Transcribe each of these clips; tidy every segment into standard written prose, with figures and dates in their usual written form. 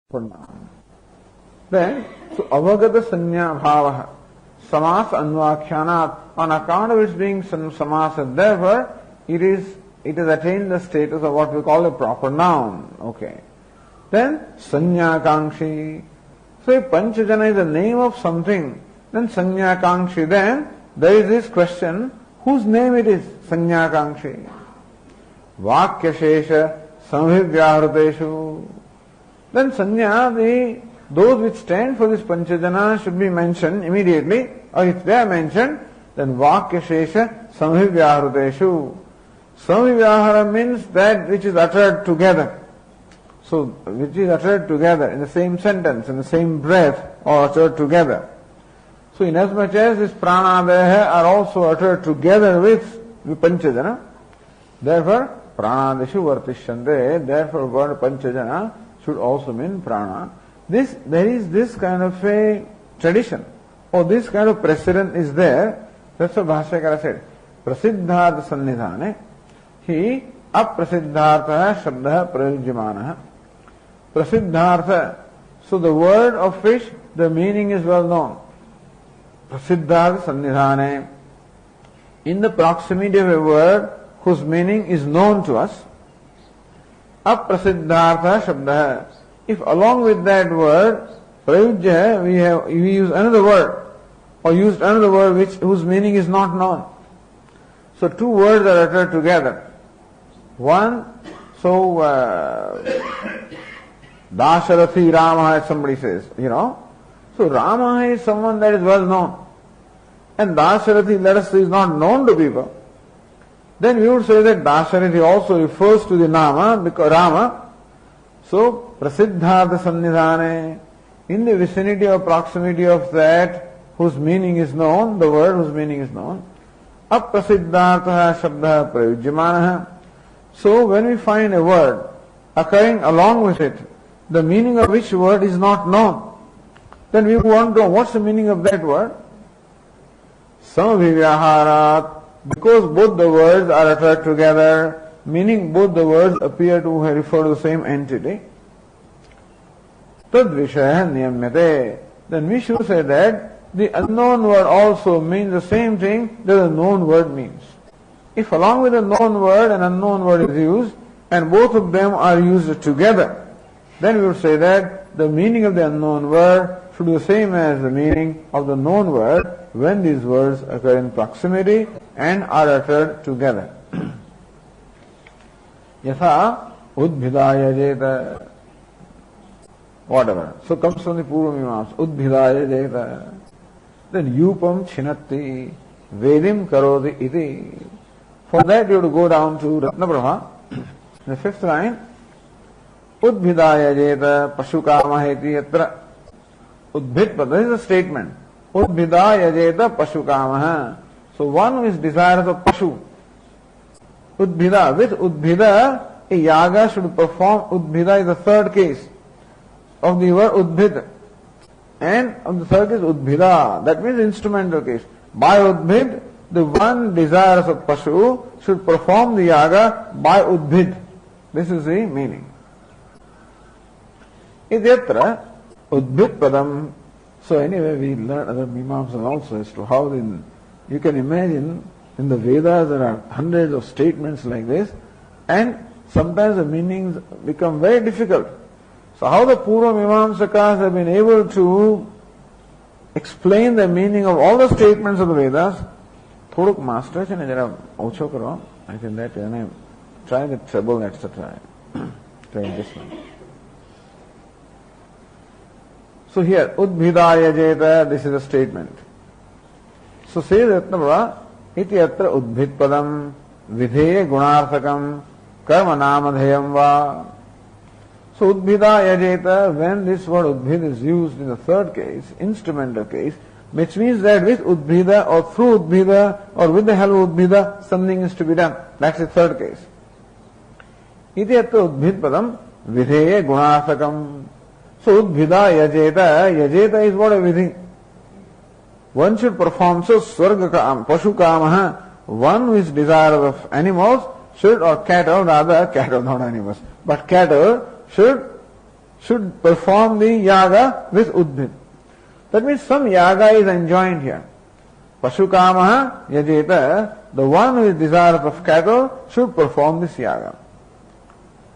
pronoun. Then, so avagata sanya bhavaha, samas anvakyanat, on account of its being samasa, therefore, it has attained the status of what we call a proper noun. Okay. Then, sanyakangshi. So, if Panchajana is the name of something, then sanyakangshi, then there is this question, whose name it is? Sanyakangshi. Vakyashesha samhivyāhruteshu. Then sanya, those which stand for this Panchajana should be mentioned immediately, or if they are mentioned, then Vakyashesha samhivyāhruteshu. Samhivyāhara means that which is uttered together. So, which is uttered together in the same sentence, in the same breath, or uttered together. So, inasmuch as this pranadeha are also uttered together with Panchajana, therefore, pranadeshu vartishyante, therefore word Panchajana should also mean prana. There is this kind of a tradition, or this kind of precedent is there. That's what Bhāshyakara said. Prasiddhārtha sannidhāne, hi aprasiddhārtha shabdha prayujyamānah. Prasiddhārtha, so the word of which the meaning is well known. Prasiddhārtha sannidhāne, in the proximity of a word whose meaning is known to us. Aprasiddhārtha shabdha, if along with that word, prayujya, we use another word, or used another word whose meaning is not known. So two words are uttered together. One, so Dasharathi Rama, somebody says, So Rama is someone that is well known. And Dasharathi, let us say, is not known to people. Then we would say that Dasharathi also refers to the Nama, because Rama. So, Prasiddhārtha sannidhāne, in the vicinity or proximity of that whose meaning is known, the word whose meaning is known, aprasiddhārtha shabdha prayujyamānah. So, when we find a word occurring along with it, the meaning of which word is not known, then we want to know what's the meaning of that word. Samavivyaharat, because both the words are uttered together, meaning both the words appear to refer to the same entity. Tadvishaya niyamyate. Then we should say that the unknown word also means the same thing that the known word means. If along with a known word an unknown word is used, and both of them are used together, then we would say that the meaning of the unknown word should be the same as the meaning of the known word when these words occur in proximity and are uttered together. Yatha udbhidaya jeta, whatever. So comes from the Purva Mimamsa, udbhidaya jeta. Then yupam chinatti, vedim karodi iti. For that you have to go down to Ratna Brahma, the fifth line. Udbhidaya jeta pashukamaheti yatra. Udbhidpa, this is a statement. Udbhidaya jeta pashukamaha. So one who is desirous of pashu. Udbhida, with udbhida, a yaga should perform. Udbhida is the third case of the word udbhid. And of the third case, udbhida. That means instrumental case. By udbhid, the one desirous of pashu should perform the yaga by udbhid. This is the meaning. Idyatra udbhid padam. So anyway, we learn other mimamsas also as to how you can imagine in the Vedas there are hundreds of statements like this, and sometimes the meanings become very difficult. So how the Purva Mimamsakas have been able to explain the meaning of all the statements of the Vedas, Thoruk master, and jara ocho karo, I can that and try the treble, etc. Try this one. So here, udbhidaya jeta, this is a statement. So says Ratnavara, iti atra udbhid padam vidheya gunarthakam karma namadheyam va. So udbhidaya jeta, when this word udbhid is used in the third case, instrumental case, which means that with udbhida or through udbhida or with the help of udbhida, something is to be done. That's the third case. Iti atra udbhid padam vidheya gunarthakam. So udbhida yajeta is what a vidhi. One should perform, so swarga kam, pashu kamaha, one who is desirous of animals should, or cattle rather, cattle not animals, but cattle should should perform the yaga with udbhid. That means some yaga is enjoined here. Pashukamaha yajeta, the one with desires of cattle should perform this yaga.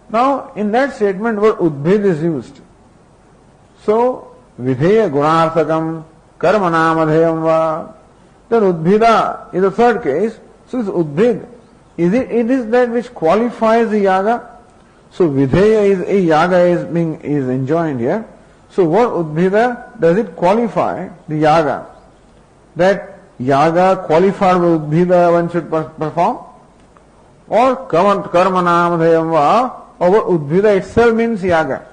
Now, in that statement, word udbhid is used. So, vidheya gunarthakam karmanamadheyam va. Then udbhida is the third case. So, this udbhid, it is that which qualifies the yaga. So, vidheya is a yaga is enjoined here. So, what udbhida, does it qualify the yaga? That yaga qualified with udbhida one should perform? Or karmanamadheyam va, or what udbhida itself means yaga?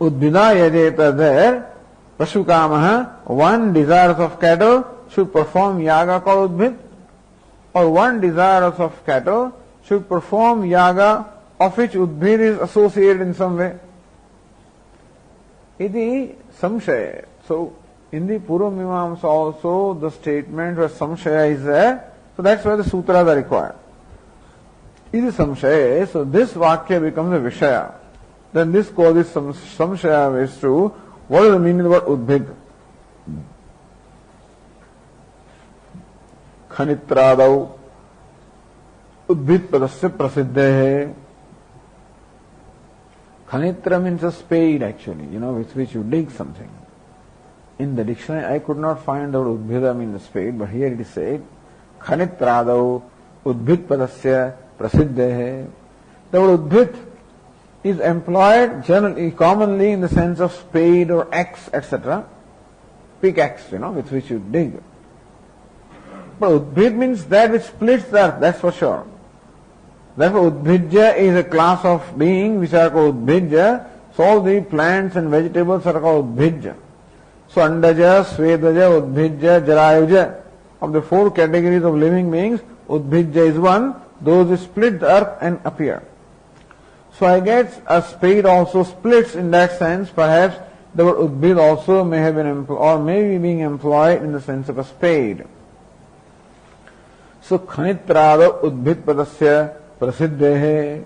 Udbhida yajeta, there, Pashukamaha, one desires of cattle should perform yaga called udbhid, or one desires of cattle should perform yaga of which udbhid is associated in some way. Iti samshaya. So, in the Purvamimamsa also, the statement where samshaya is there, so that's why the sutras are required. Iti samshaya, so this vakya becomes a vishaya. Then this causes samshaya is true. What is the meaning of the word udbhid? Khanitradau udbhid padasya prasiddhe. Khanitra means a spade actually, with which you dig something. In the dictionary I could not find the word udbhida means spade, but here it is said, Khanitradau udbhid padasya prasiddhe. The word udbhid is employed generally, commonly in the sense of spade or axe, etc. Pickaxe, with which you dig. But udbhid means that which splits the earth, that's for sure. Therefore, udbhidya is a class of beings which are called udbhidya. So all the plants and vegetables are called udbhidya. So andaja, svedaja, udbhidya, jarayuja. Of the four categories of living beings, udbhidya is one. Those who split the earth and appear. So I guess a spade also splits in that sense. Perhaps the word udbhid also may have been employed, or may be being employed in the sense of a spade. So khanitrada udbhid padasya prasiddhe.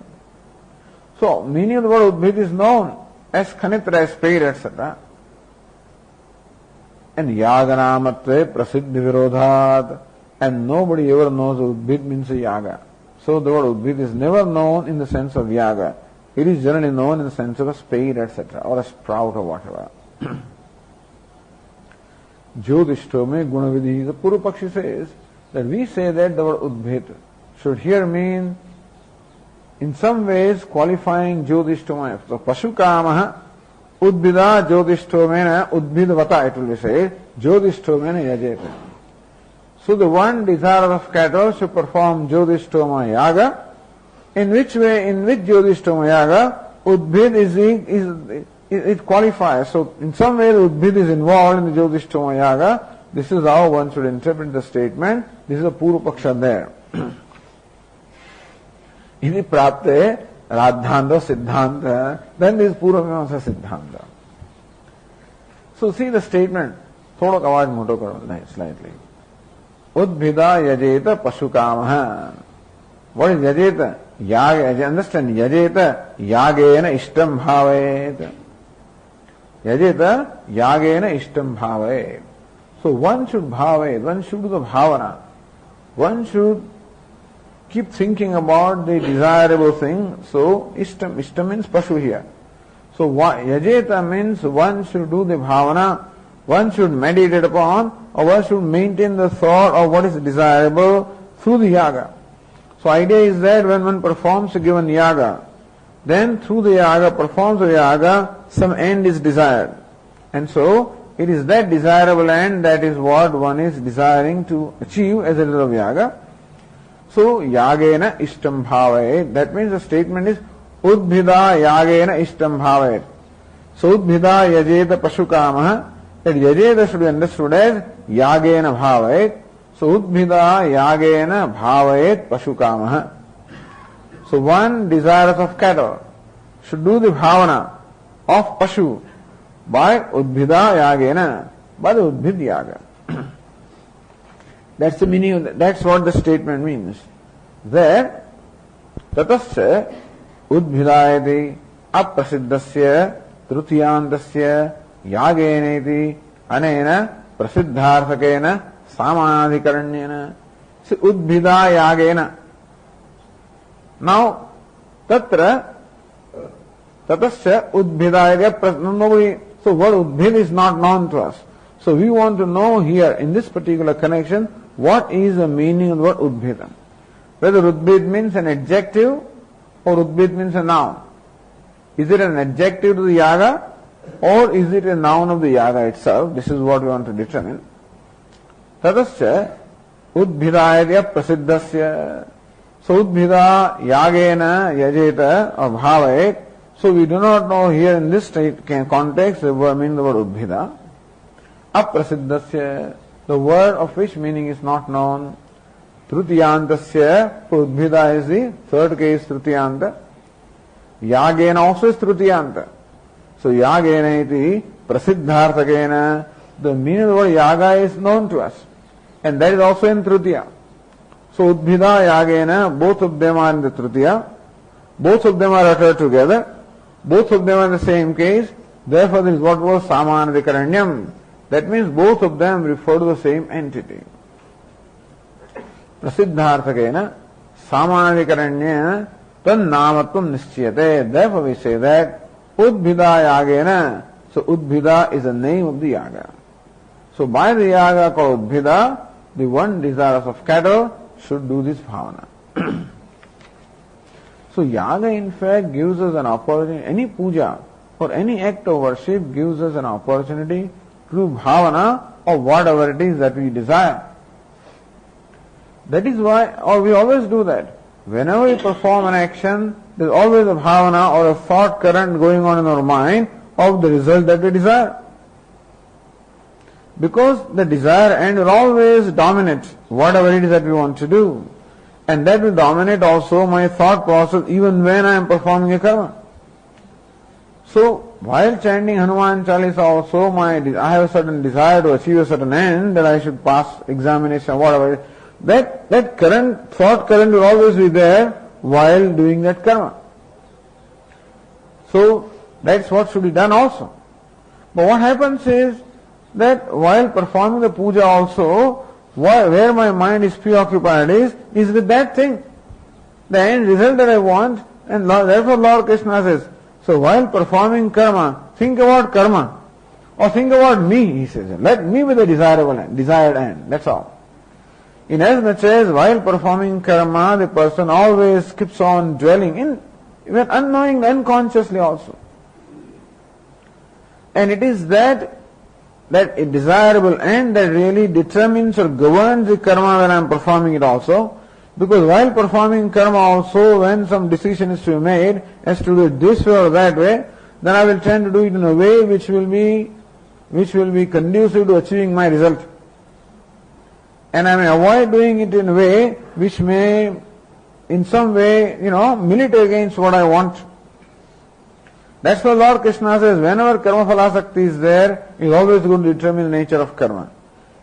So meaning of the word udbhid is known as khanitra, spade, etc. And yaganamatve prasiddhi virodhat. And nobody ever knows udbhid means a yaga. So the word udbhid is never known in the sense of yaga. It is generally known in the sense of a spade, etc., or a sprout or whatever. Jyotishto gunavidhi. The Purva Pakshi says that we say that the word udbhid should here mean in some ways qualifying Jyotishtomaya. So Pashukamaha udbhida Jyotishtomena udbhidvata, it will be said, Jyotishtomena yajeta. So the one desire of cattle should perform Jyothishtoma yaga. In which way, in which Jyothishtoma yaga, udbhid it qualifies. So in some way the udbhid is involved in the Jyothishtoma yaga. This is how one should interpret the statement. This is a Purva Paksha there. Iti prapte radhanta siddhanta. Then this is Purva Mimamsa siddhanta. So see the statement. Thoda awaaz moto karo slightly. Udbhida yajeta pashukamaha. What is yajeta? Yaga, understand, yajeta yagena ishtam bhavet. Yajeta yagena ishtam bhavet. So one should bhavet, one should do the bhavana. One should keep thinking about the desirable thing. So ishtam means pashu here. So yajeta means one should do the bhavana, one should meditate upon, or one should maintain the thought of what is desirable through the yaga. So idea is that when one performs a given yaga, then through the yaga, performs the yaga, some end is desired. And so it is that desirable end that is what one is desiring to achieve as a result of yaga. So yagena ishtam bhavet. That means the statement is udbhida yagena ishtam bhavet. So udbhida yajeta pashukamaha. That yajeta should be understood as yagena bhavet. So udbhida yagena bhavet pashukamaha. So one desirous of cattle should do the bhavana of pashu by udbhida yagena, by the udbhid yaga. That's the meaning of that. That's what the statement means. There, tatasya udbhidayati अप्रसिद्धस्य तृतीयांतस्य यागेनेति अनेन प्रसिद्धार्थकेन सामानाधिकरण्येन उद्भिदा again. Now tatra tatasya udbhidaya nobody. So what udbhid is not known to us. So we want to know here in this particular connection what is the meaning of the word udbhida. Whether udbhid means an adjective or udbhid means a noun. Is it an adjective to the yaga or is it a noun of the yaga itself? This is what we want to determine. Tatasya udbhidaya prasiddhasya. So udbhida yagena yajeta or bhavayet. So we do not know here in this context the word meaning the word udbhida. Aprasiddhasya, the word of which meaning is not known. Trutiyantasya, udbhida is the third case trutiyanta. Yagena also is trutiyanta. So yagena iti prasiddharthakena, the meaning of the word yaga is known to us. And that is also in trutiya. So udbhida yagena, both of them are in the trutiya. Both of them are uttered together. Both of them are in the same case. Therefore this is what was samanadikaranyam. That means both of them refer to the same entity. Prasiddharthakena samanadikaranyena tan namatvam nischyate. Therefore we say that udbhida yagena. So udbhida is the name of the yaga. So by the yaga called udbhida, the one desirous of cattle should do this bhavana. So yaga in fact gives us an opportunity, any puja or any act of worship gives us an opportunity to do bhavana of whatever it is that we desire. That is why, or we always do that. Whenever we perform an action, there is always a bhavana or a thought current going on in our mind of the result that we desire. Because the desire end will always dominate whatever it is that we want to do. And that will dominate also my thought process even when I am performing a karma. So, while chanting Hanuman Chalisa also, I have a certain desire to achieve a certain end, that I should pass examination, whatever. That thought current will always be there while doing that karma. So, that's what should be done also. But what happens is that while performing the puja also, where my mind is preoccupied is with that thing. The end result that I want, and therefore Lord Krishna says, so while performing karma, think about karma. Or think about me, he says. Let me be the desired end. That's all. In as much as while performing karma, the person always keeps on dwelling in, even unknowingly, unconsciously also. And it is that a desirable end that really determines or governs the karma when I am performing it also. Because while performing karma also, when some decision is to be made as to do it this way or that way, then I will tend to do it in a way which will be conducive to achieving my result. And I may avoid doing it in a way which may in some way, militate against what I want. That's why Lord Krishna says, whenever karma phalasakti is there, he is always going to determine the nature of karma.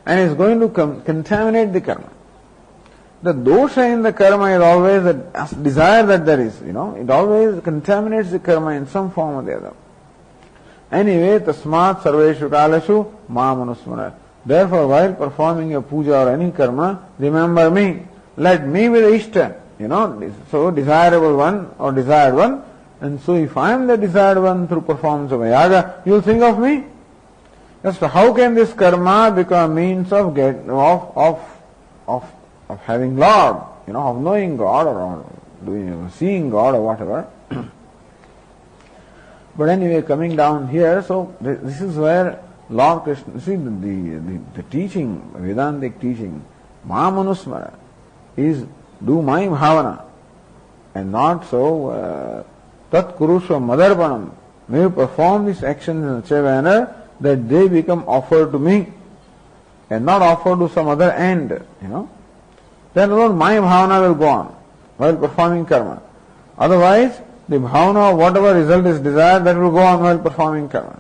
And he is going to contaminate the karma. The dosha in the karma is always the desire that there is, it always contaminates the karma in some form or the other. Anyway, tasmat sarveshu kalashu mamanusmara. Therefore, while performing a puja or any karma, remember me. Let me be the ishta, so desirable one or desired one. And so if I am the desired one through performance of a yaga, you will think of me. Just how can this karma become a means of having Lord, of knowing God or seeing God or whatever. But anyway, coming down here, so this is where Lord Krishna, see the teaching, Vedantic teaching, Mahamanusmara, is do my bhavana and not so tat kurusha madarpanam. May you perform these actions in such a manner that they become offered to me and not offered to some other end, Then alone my bhavana will go on while performing karma. Otherwise, the bhavana of whatever result is desired, that will go on while performing karma.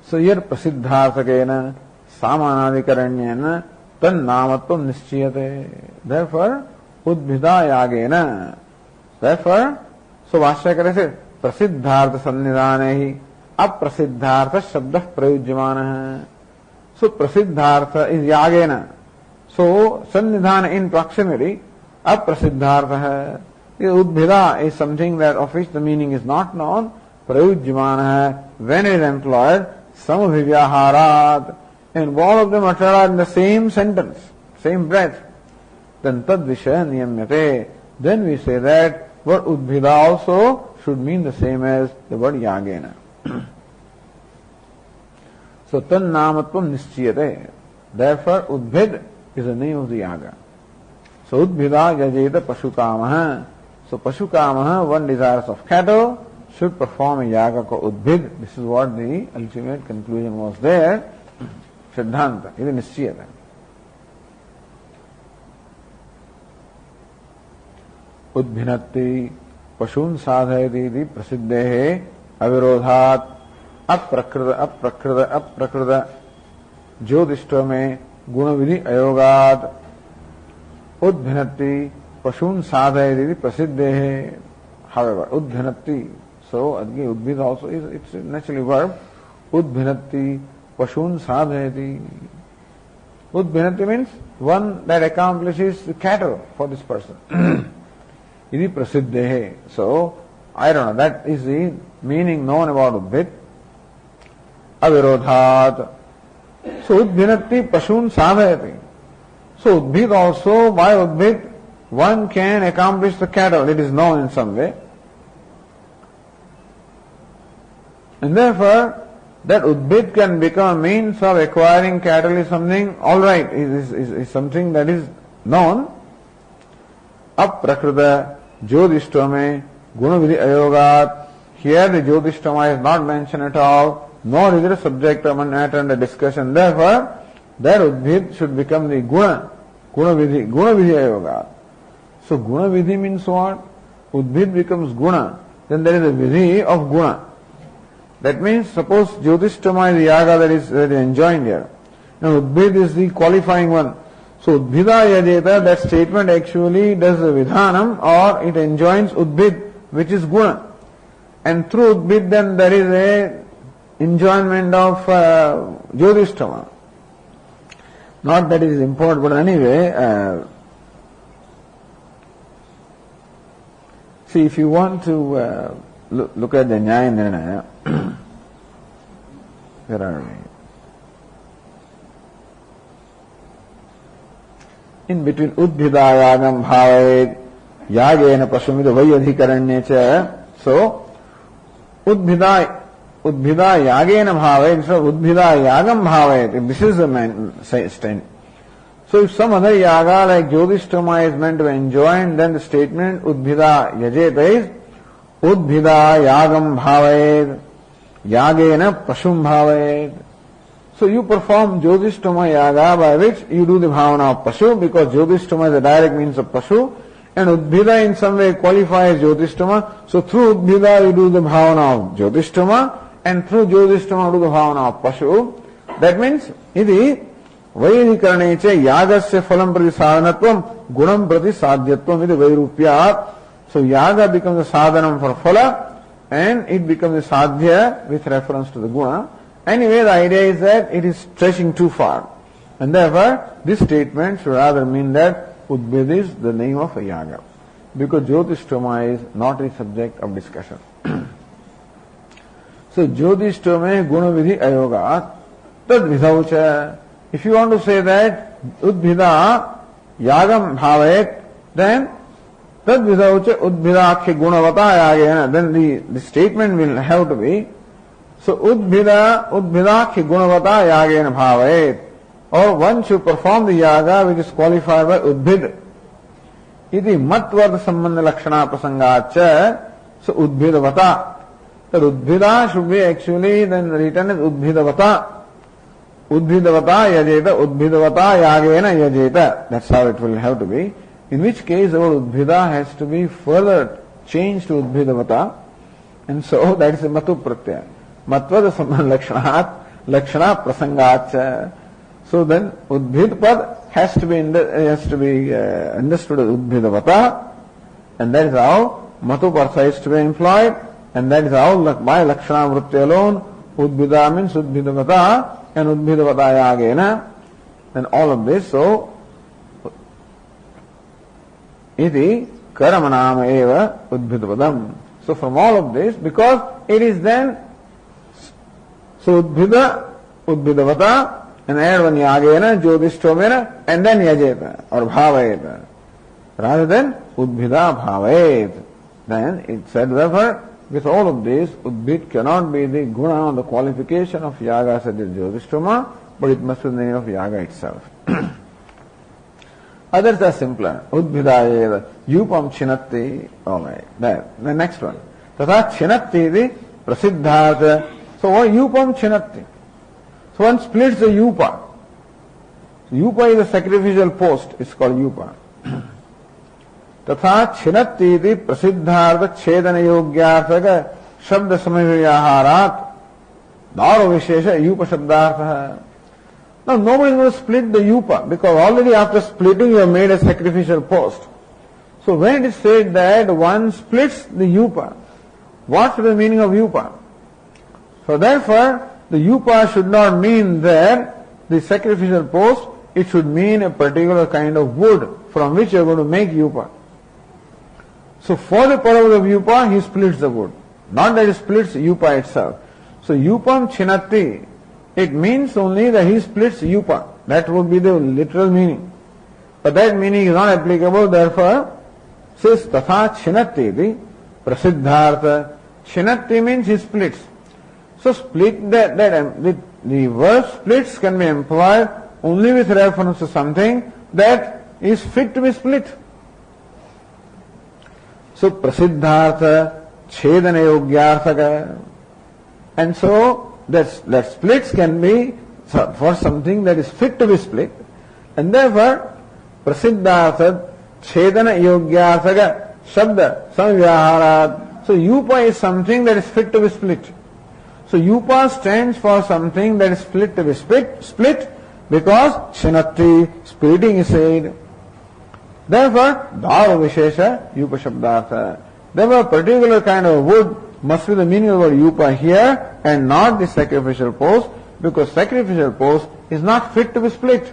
So here prasiddharthakena samanadikaranyena tan namatvam nischyate. Therefore, udbhida yagena. Therefore, So Vashyakara said, Prasiddhartha Sannidhane Aprasiddhartha Shabdah Prayujyamana. So Prasiddhartha is Yagena. So Sannidhana in proximity, Aprasiddhartha. Udbhida is something that of which the meaning is not known. Prayujyamana, when it is employed, Samabhivyaharat, and all of them uttered in the same sentence, same breath. Then Tadvishaya Niyamyate. Then we say that word Udbhida also should mean the same as the word Yagena. So Tannamatvam Nischiyate. Therefore Udbhid is the name of the Yaga. So Udbhida Yajeta Pashukamaha. So Pashukamaha, one desires of cattle, should perform a yaga called Udbhid. This is what the ultimate conclusion was there. Siddhanta. It is Nischiyata. Udbhinati Pashun Sadhayati Prasiddhehe Avirodhat Aprakrita Jyotishtvame Gunavidhi Ayogat Udbhinati Pashun Sadhayati Prasiddhehe. However, Udbhinati, so again Udbhid also is, it's naturally verb. Udbhinati Pashun Sadhayati. Udbhinati means one that accomplishes the cattle for this person. Iti Prasiddhehe. So, I don't know, that is the meaning known about Udbhid. Avirodhat. So Udbhinati Pashun Sadhayati. So Udbhid also, by Udbhid, one can accomplish the cattle. It is known in some way. And therefore, that Udbhid can become a means of acquiring cattle is something alright, is something that is known. Aprakrita Jyotishtvame Gunavidhi Ayogat. Here the Jyotishtama is not mentioned at all, nor is it a subject of an matter under discussion. Therefore, that Udbhid should become the Gunavidhi Ayogat. So Gunavidhi means what? Udbhid becomes Guna. Then there is a Vidhi of Guna. That means, suppose Jyotishtama is the yaga that is enjoined here. Now Udbhid is the qualifying one. So Udbhida Yajeta, that statement actually does the Vidhanam, or it enjoins Udbhid, which is Guna. And through Udbhid then there is a enjoyment of Jyotishtama. Not that it is important, but anyway, see, if you want to look at the Nyaya Nirnaya, where are we? In between Udbhida Yagam Bhavayet, Yagena Pasumida Vayadhikaranyacha. So, Udbhida Yagena Bhavayet, so Udbhida Yagam Bhavayet, if this is the statement. So if some other yaga like Jyotishtama is meant to enjoin, then the statement Udbhida Yajeta is Udbhida Yagam Bhavayet, Yagena Pashum Bhavayet. So you perform Jyotishtama yaga by which you do the bhavana of Pashu, because Jyotishtama is a direct means of Pashu, and Udbhida in some way qualifies Jyotishtama. So through Udbhida you do the bhavana of Jyotishtama, and through Jyotishtama do the bhavana of Pashu. That means, iti Vaidhikarane che yagasya phalam prati sadhanatvam gunam prati sadhyatvam iti vairupyat. So yaga becomes a sadhanam for phala, and it becomes a sadhya with reference to the guna. Anyway, the idea is that it is stretching too far. And therefore, this statement should rather mean that Udbhid is the name of a yaga. Because Jyotishtama is not a subject of discussion. So, Jyotishtama gunavidhi ayogat tad vidhaucha. If you want to say that Udbhida yagam bhavayet, then tad vidhaucha udbhidakhe gunavata yagena. Then the statement will have to be, so Udbhidakhe gunavata yagena bhavayet. Or one should perform the yaga which is qualified by Udbhid. Iti matvartha sambandha lakshana prasangacha. So Udbhidavata. The Udbhida should be actually then written as Udbhidavata. Udbhidavata yajeta, Udbhidavata yagena yajeta. That's how it will have to be. In which case the word Udbhida has to be further changed to Udbhidavata. And so that is a Matu Pratyaya. Matvada Sambandha Lakshana Prasangacha. So then Udbhid Pad has to be understood as Udbhidavata, and that is how Matupartha is to be employed, and that is how by Lakshana Vritti alone, Udbhida means Udbhidavata and Udbhidavata Yagena, and all of this. So, iti Karamanama eva Udbhidavadam. So from all of this, because it is then, so Udbhida, Udbhidavata, and add one Yagena, Jyotishtomena, and then Yajeta, or Bhavayeta. Rather than Udbhida Bhavayet. Then it said, therefore, with all of this, Udbhid cannot be the guna, the qualification of Yaga such as Jyotishtoma, but it must be the name of Yaga itself. Others are simpler. Udbhidayeva, Yupam Chinatti. Alright, there. The next one. Tatha Chinatti the Prasiddhata. So what Yupam Chinatti? So one splits the Yupa. Yupa is a sacrificial post. It's called Yupa. तथा छिनत्ति इति प्रसिद्धार्थ छेदन योग्यार्थक शब्द समव्याहारात दारो विशेष यूप शब्दार्थ. Now nobody is going to split the yupa, because already after splitting you have made a sacrificial post. So when it is said that one splits the yupa, what is the meaning of yupa? So therefore the yupa should not mean there the sacrificial post, it should mean a particular kind of wood from which you are going to make yupa. So for the purpose of yupa, he splits the wood. Not that he splits yupa itself. So yupam chinatti, it means only that he splits yupa. That would be the literal meaning. But that meaning is not applicable, therefore, says tatha chinatti iti prasiddhartha. Chinatti means he splits. So split the word splits can be employed only with reference to something that is fit to be split. So prasiddhartha, chedana yogyarthaka. And so that splits can be for something that is fit to be split. And therefore prasiddhartha, chedana yogyarthaka, shabda, samvyaharat. So yupa is something that is fit to be split. So yupa stands for something that is fit to be split because chinatti, splitting is said. Therefore, dāva vishesha yupa shabdārtha. Therefore, a particular kind of wood must be the meaning of the word yupa here and not the sacrificial post, because sacrificial post is not fit to be split.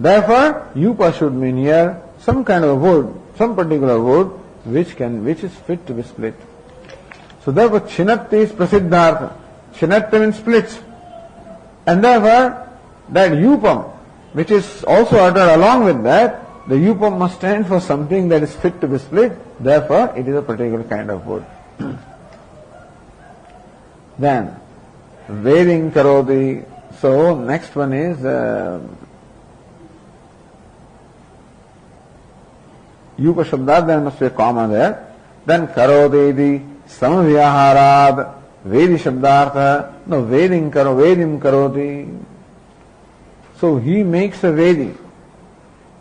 Therefore, yupa should mean here some kind of wood, some particular wood which is fit to be split. So therefore, chinatti is prasiddhartha. Chinatti means splits. And therefore, that yupam, which is also uttered along with that, the yupam must stand for something that is fit to be split, therefore it is a particular kind of wood. Then, veding karoti. So, next one is yupa shabdat, there must be a comma there. Then karoti iti samavyaharad vedi shabdartha. No, vedim karoti. So he makes a vedi.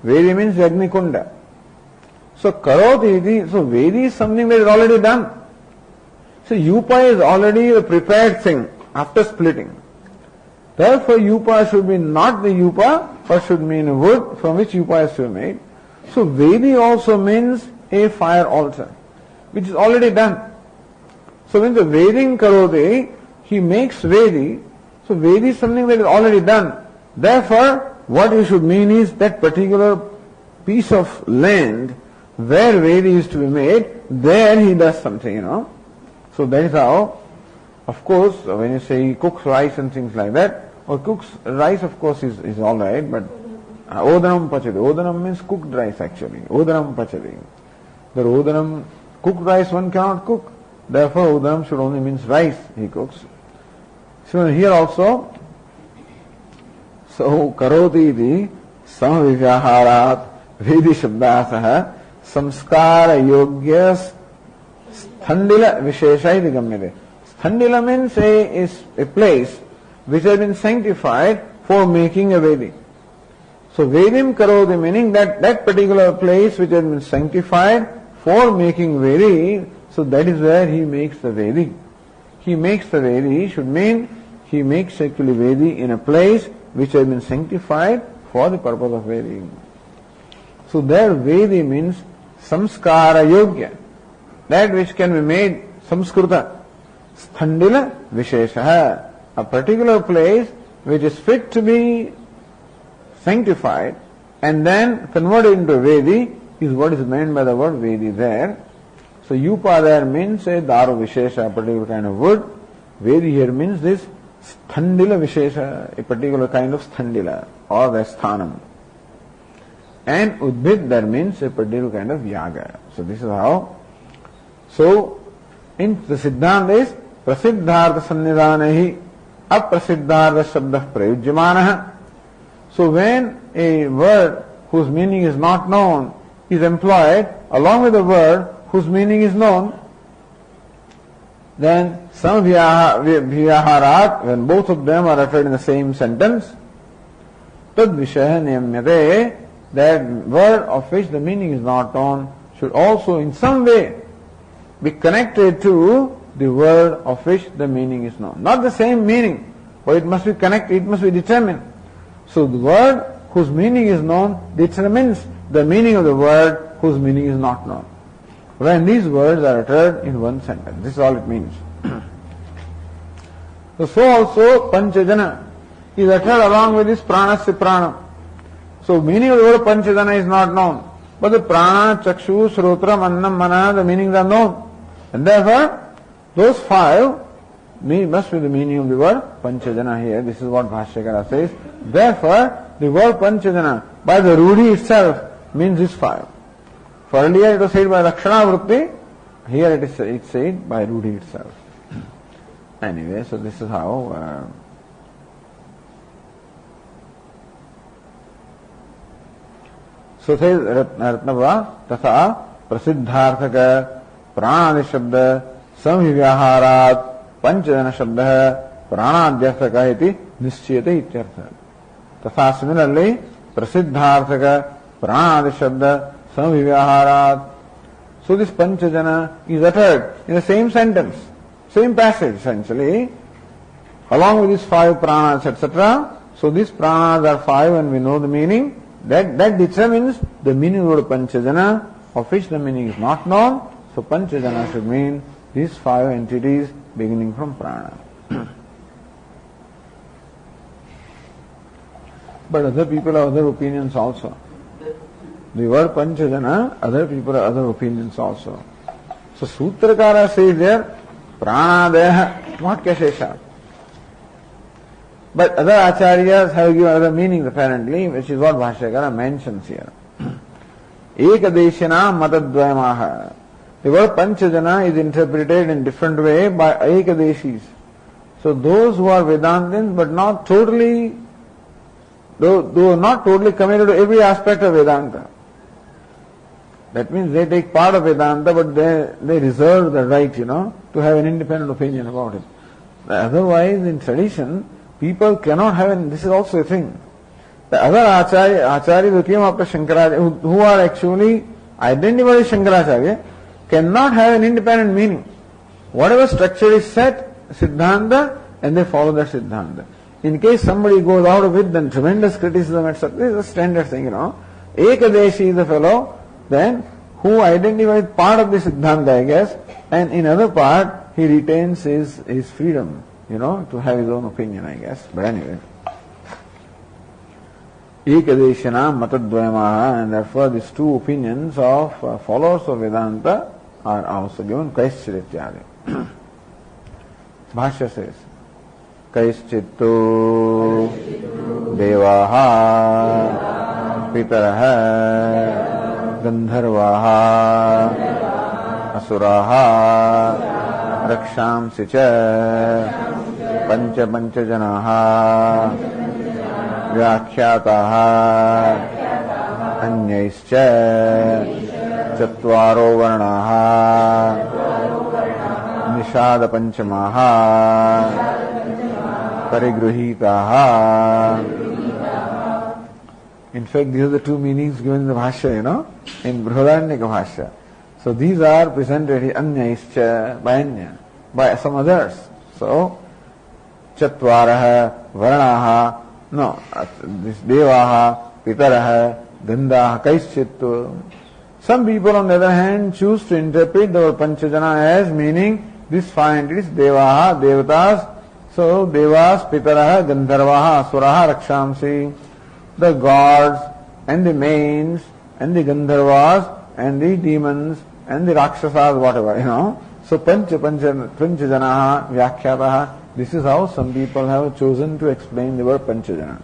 Vedi means Agnikunda. So karoti iti, so vedi is something that is already done. So yupa is already a prepared thing after splitting. Therefore yupa should be not the yupa, but should mean a wood from which yupa is to be made. So vedi also means a fire altar, which is already done. So when the veding karoti, he makes vedi. So vedi is something that is already done. Therefore, what you should mean is that particular piece of land where vedi is to be made, there he does something, So that is how, of course, when you say he cooks rice and things like that, or cooks rice, of course, is all right, but odanam pachadi. Odanam means cooked rice actually. Odanam pachadi. The odanam, cooked rice one cannot cook. Therefore, odanam should only means rice he cooks. So here also, so karoti iti samavyaharat vedi shabdāsah samskara yogyas sthandila vishesha iti gamyate. Sthandila means a place which has been sanctified for making a vedi. So vedim karoti meaning that particular place which has been sanctified for making vedi, so that is where he makes the vedi. He makes the vedi should mean he makes actually vedi in a place which has been sanctified for the purpose of vedi. So there vedi means samskara yogya. that which can be made Samskrita, Sthandila Vishesha, a particular place which is fit to be sanctified and then converted into a Vedi is what is meant by the word Vedi there. So Yupa there means a Daru Vishesha, a particular kind of wood. Vedi here means this Sthandila Vishesha, a particular kind of Sthandila or Vesthanam. And Udbhid there means a particular kind of Yaga. So this is how. So in the Siddhanta is Prasiddhartha Sannidhanahi Aprasiddhartha Shabdah Prayujyamanaha. So when a word whose meaning is not known is employed along with a word whose meaning is known, then samavyaharat, when both of them are uttered in the same sentence, tad vishaya niyamyate, that word of which the meaning is not known should also in some way be connected to the word of which the meaning is known. Not the same meaning, but it must be connected, it must be determined. So the word whose meaning is known determines the meaning of the word whose meaning is not known. When these words are uttered in one sentence, this is all it means. So also Panchajana is uttered along with this Pranasya Prana. So meaning of the word Panchajana is not known, but the Prana, Chakshu, Shrotram, Annam, Mana, the meanings are known. And therefore, those five must be the meaning of the word Panchajana here. This is what Bhashyakara says. Therefore, the word Panchajana by the Rudhi itself means these five. For earlier it was said by Lakshana Vritti, here it's said by Rudhi itself. Anyway, so this is how so says Ratnava Tatha Prasiddharthaka Pranadi Shabda Samvivyaharat Panchajana Shabda Pranadhyarthaka iti Nischyate ityartha. Tatha similarly Prasiddharthaka Pranadi Shabda Samvivyaharat. So this Panchajana is uttered in the same sentence, same passage essentially, along with these five pranas, etc. So these pranas are five and we know the meaning. That determines the meaning of the word Panchajana, of which the meaning is not known. So Panchajana should mean these five entities beginning from prana. But other people have other opinions also. The word Panchajana, other people have other opinions also. So Sutrakara says there, Pranadeha, not Kashesha. But other acharyas have given other meanings apparently, which is what Bhashyakara mentions here. Ekadeshana matadvayamaha. The word Panchajana is interpreted in different way by Ekadeshis. So those who are Vedantins but not totally, though not totally committed to every aspect of Vedanta. That means they take part of Vedanta but they reserve the right, to have an independent opinion about it. Otherwise in tradition, people cannot have, this is also a thing. The other acharyas who came after Shankaracharya, who are actually identified as Shankaracharya, cannot have an independent meaning. Whatever structure is set, Siddhanta, and they follow that Siddhanta. In case somebody goes out of it, then tremendous criticism, etc. This is a standard thing, Ekadeshi is the fellow, then, who identifies part of the Siddhanta, I guess, and in other part, he retains his freedom, to have his own opinion, I guess. But anyway. Ekadeshana matadvayamaha, and therefore these two opinions of followers of Vedanta are also given. Kaischit ityadi. Bhashya says, Kaischittu devaha pitaraha gandharvaha asuraha rakshamsi cha panchajanaha vyakhyatāha anyaischa catvaro varnaha nishāda panchamaha parigruhītāha. In fact, these are the two meanings given in the Bhashya, in Bṛhadāraṇyaka Upaniṣad. So these are presented here, anyaischa, by anya, by some others. So, chatvaraha, varnaha, no, this devaha, pitaraha, gandaha, kaischittu. Some people, on the other hand, choose to interpret the word Panchajana as meaning these five entities, Devaha, Devatas, so Devas, Pitaraha, Gandharvaha, Asuraha, Rakshamsi, the gods and the mains and the Gandharvas and the demons and the Rakshasas, whatever, So Panchajanaha, Vyakhyataha, this is how some people have chosen to explain the word Panchajana.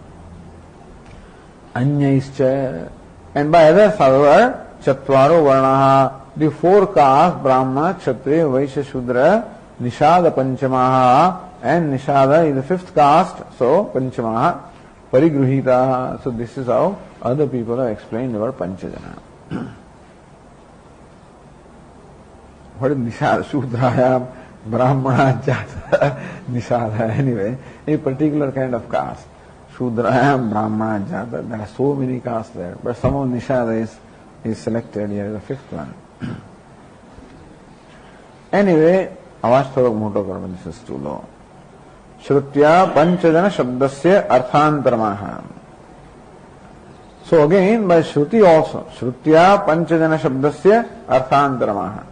Anyaischa, and by others, however, Chatvaro Varnaha, the four castes, Brahma, Kshatriya, Vaishya, Shudra, Nishada Panchamaha, and Nishada is the fifth caste, so Panchamaha, Parigruhita. So this is how other people have explained the word Panchajana. What is Nishada? Shudraya, Brahmana, Jata, Nishada, anyway, a particular kind of caste. Shudraya, Brahmana, Jata, there are so many castes there, but somehow Nishada is selected here as the fifth one. Anyway, आवाज थोड़ा मोटो कर, this is too low. श्रुत्या पंचजन शब्दस्य अर्थांतरमाह. So again, by Shruti also, Shrutya Panchajana Shabdasya Arthantaramaha.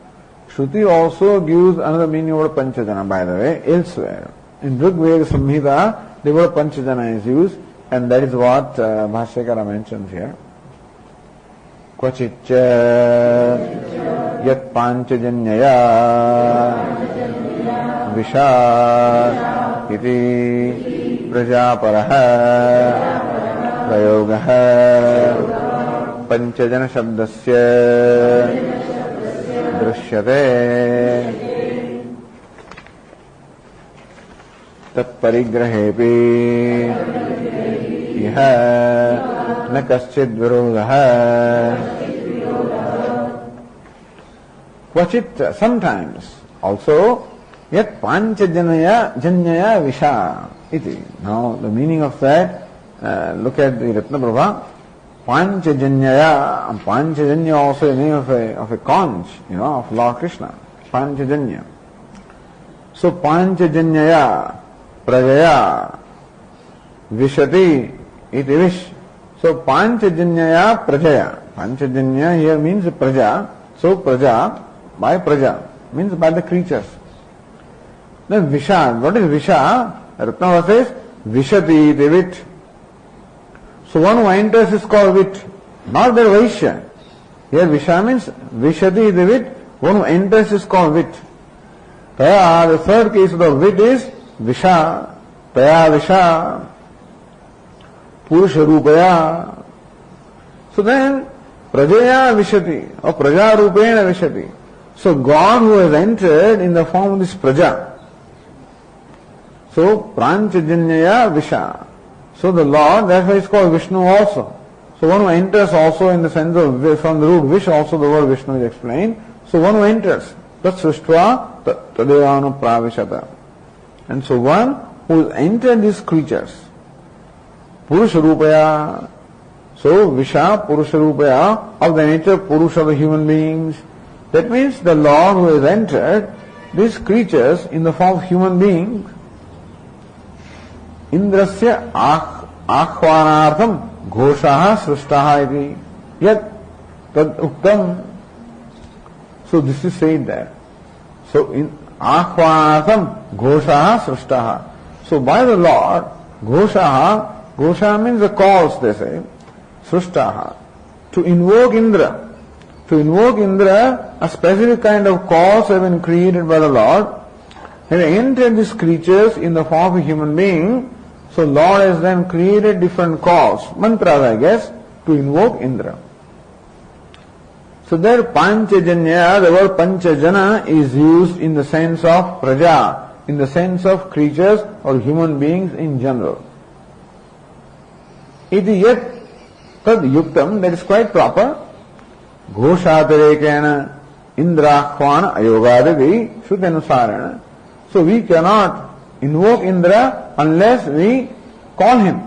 Shruti also gives another meaning of Panchajana, by the way, elsewhere. In Rigveda Samhita, the word Panchajana is used, and that is what Bhashyakara mentions here. Kvachitcha Yat Panchajanyaya Vishad Iti Prajaparaha प्रयोगः पंचजन शब्दस्य दृश्यते तत्परिग्रहेऽपि इह न कश्चित् विरोधः. क्वचित्, sometimes also, yet panchajanya visha iti. Now the meaning of that, look at the Ratna Prabha. Panchajanyaya. Panchajanya also a name of a conch, of Lord Krishna. Panchajanya. So Panchajanyaya Prajaya Vishati iti vish. So Panchajanyaya Prajaya. Panchajanya here means Praja. So Praja, by Praja, means by the creatures. Then Visha. What is Visha? Ratna Prabha says Vishati iti vit. So one who enters is called Vit, not their Vaishya. Here Visha means Vishati the Vit, one who enters is called Vit. Taya, the third case of the Vit is Visha. Taya Visha. Purusha Rupaya. So then Prajaya Vishati or Praja Rupena Vishati. So God who has entered in the form of this Praja. So Pranchajanyaya Visha. So the Lord, that's why it's called Vishnu also. So one who enters also in the sense of, from the root Vish also the word Vishnu is explained. So one who enters, tat srishtva tadevanu pravishata. And so one who has entered these creatures, Purusha Rupaya. So Visha, Purusha Rupaya, of the nature Purusha of the human beings. That means the Lord who has entered these creatures in the form of human beings, Indrasya आह्वानार्थम घोषाः सृष्टाः इति यत् तद उक्तम. So this is said there. So in आह्वानार्थम घोषाः सृष्टाः. So by the Lord, घोषाः, Ghosha means the calls, they say, सृष्टाः, to invoke Indra. To invoke Indra, a specific kind of calls have been created by the Lord. And entered these creatures in the form of a human being. So Lord has then created different calls, mantras I guess, to invoke Indra. So there Panchajanya, the word Panchajana is used in the sense of Praja, in the sense of creatures or human beings in general. Iti yet tad yuktam, that is quite proper. Ghoshatarekena Indrahvana ayogadadi Shrutanusarana. So we cannot invoke Indra unless we call him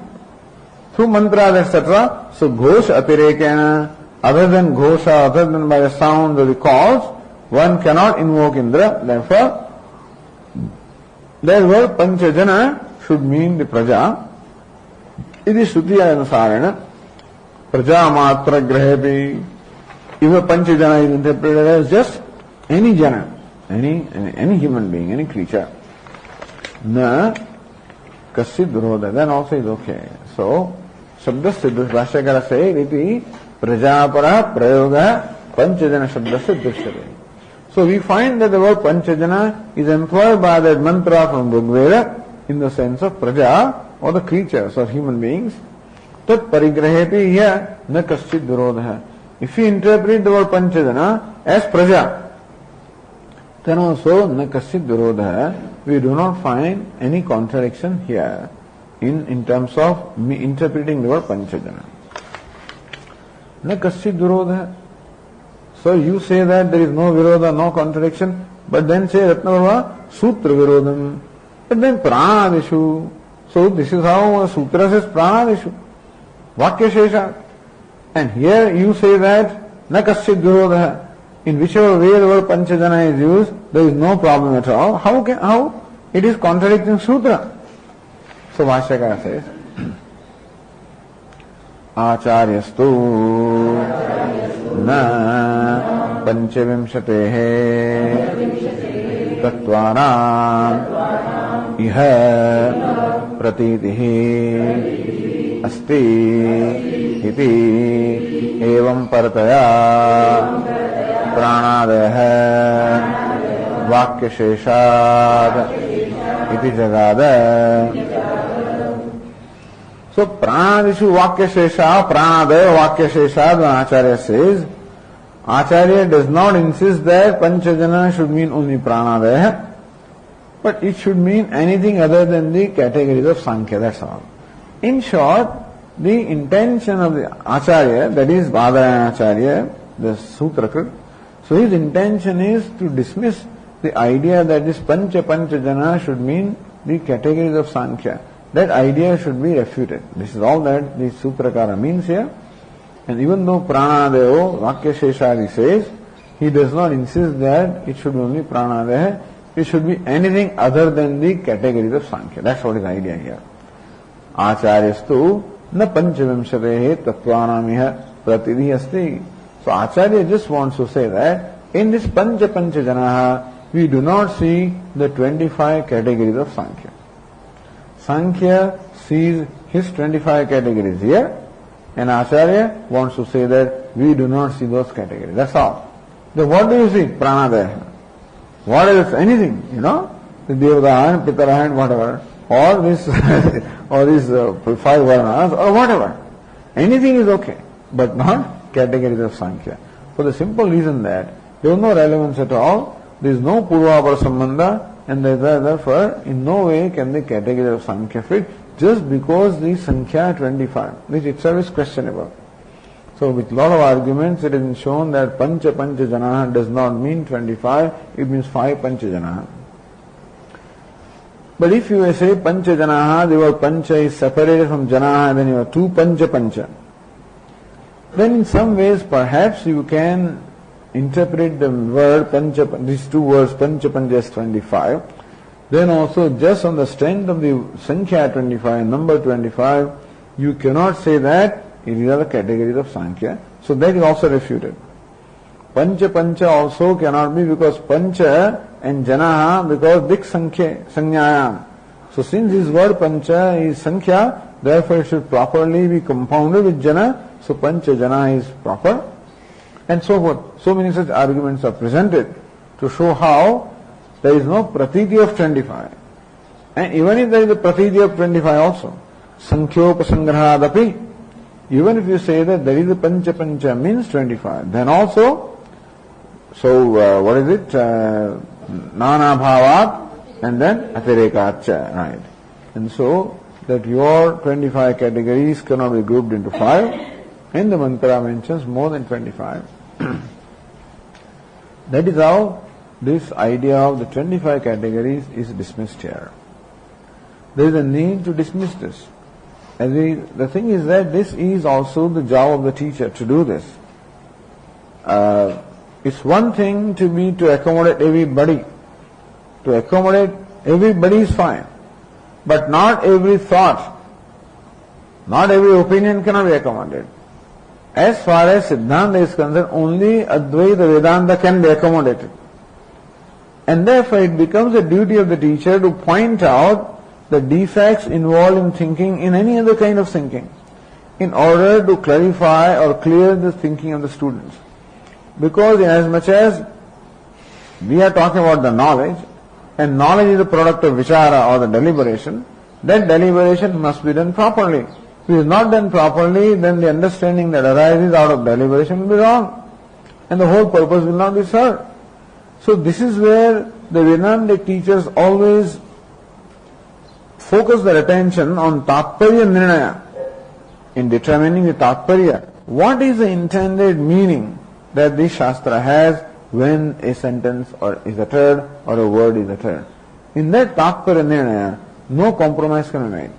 through mantras, etc. So Ghosh Atirekena, other than Ghosha, other than by the sound of the calls, one cannot invoke Indra. Therefore, that word Panchajana should mean the Praja. It is Shruti Anusarana. Praja Matra Grahepi. If a Panchajana is interpreted as just any jana, any human being, any creature, na kasid virodha, then also is okay. So, Shabdasya Bhashyakara said, iti prajapara prayoga Panchajana Shabdasya Drishyate. So we find that the word Panchajana is employed by that mantra from Rigveda in the sense of praja or the creatures or human beings. Tat parigraheti here na kaschid virodha. If you interpret the word Panchajana as praja, then also na kaschid virodha, we do not find any contradiction here in terms of interpreting the word Panchajana. Na kaschid virodha. So you say that there is no virodha, no contradiction, but then say Ratnavarma, Sutra Virodham, but then Pranadishu. So this is how a sutra says Pranadishu, Vakya Shesha. And here you say that Na Kaschid Virodha. In whichever way the word Panchajana is used, there is no problem at all. How it is contradicting Sutra? So Bhashyakara says, Acharyastu na panchavimshatehe tattvanam iha pratitihi asti iti evam parataya pranadaya vakya sheshad iti jagada. So pranadishu vakya shesha, pranadaya vakya shesha, when Acharya says, Acharya does not insist that Panchajana should mean only pranadaya, but it should mean anything other than the categories of Sankhya, that's all. In short, the intention of the Acharya, that is Bṛhadāraṇyaka Acharya, the Sutrakrit, so his intention is to dismiss the idea that this Panchajana should mean the categories of Sankhya. That idea should be refuted. This is all that the Sutrakara means here. And even though Pranadayo, Vakya Sheshadi says, he does not insist that it should be only Pranadaya, it should be anything other than the categories of Sankhya. That's what his idea here. Acharyastu na panchavimshatehe tattvanamiha pratidhi asti. So Acharya just wants to say that in this Panchajanaha, we do not see the 25 categories of Sankhya. Sankhya sees his 25 categories here, and Acharya wants to say that we do not see those categories. That's all. Then what do you see? Pranadaya. What else? Anything, the Devadahan, Pitarahan, whatever, or these five varnas, or whatever. Anything is okay, but not categories of Sankhya. For the simple reason that there is no relevance at all, there is no Purvapara Sambandha, and therefore in no way can the category of Sankhya fit just because the Sankhya 25, which itself is questionable. So with lot of arguments it has been shown that Panchajanaha does not mean 25, it means 5 Panchajanaha. But if you say Panchajanaha, the word Pancha is separated from Janaha, then you have 2 Pancha. Then in some ways perhaps you can interpret the word Pancha, these 2 words Pancha as 25. Then also just on the strength of the Sankhya 25, number 25, you cannot say that these are the categories of Sankhya. So that is also refuted. Pancha also cannot be because Pancha and Janaha because Dik Sankhya, So since this word Pancha is Sankhya, therefore it should properly be compounded with Jana. So Pancha Jana is proper. And so forth. So many such arguments are presented to show how there is no pratiti of 25. And even if there is a pratiti of 25 also, Sankhyopasangrahadapi, even if you say that there is a Pancha means 25, then also, what is it? Nana bhavat and then atirekacha, right? And so that your 25 categories cannot be grouped into 5, and the mantra mentions more than 25. That is how this idea of the 25 categories is dismissed here. There is a need to dismiss this. The thing is that this is also the job of the teacher to do this. It's one thing to accommodate everybody. To accommodate everybody is fine. But not every thought, not every opinion cannot be accommodated. as far as Siddhanta is concerned, only Advaita Vedanta can be accommodated. And therefore it becomes a duty of the teacher to point out the defects involved in thinking in any other kind of thinking, in order to clarify or clear the thinking of the students. Because as much as we are talking about the knowledge, and knowledge is a product of vichara or the deliberation, that deliberation must be done properly. If it is not done properly, then the understanding that arises out of deliberation will be wrong, and the whole purpose will not be served. So this is where the Vedantic teachers always focus their attention on Tatparya Nirnaya, in determining the Tatparya. What is the intended meaning that this Shastra has when a sentence or is uttered or a word is uttered? In that Tatparya Nirnaya, no compromise can be made.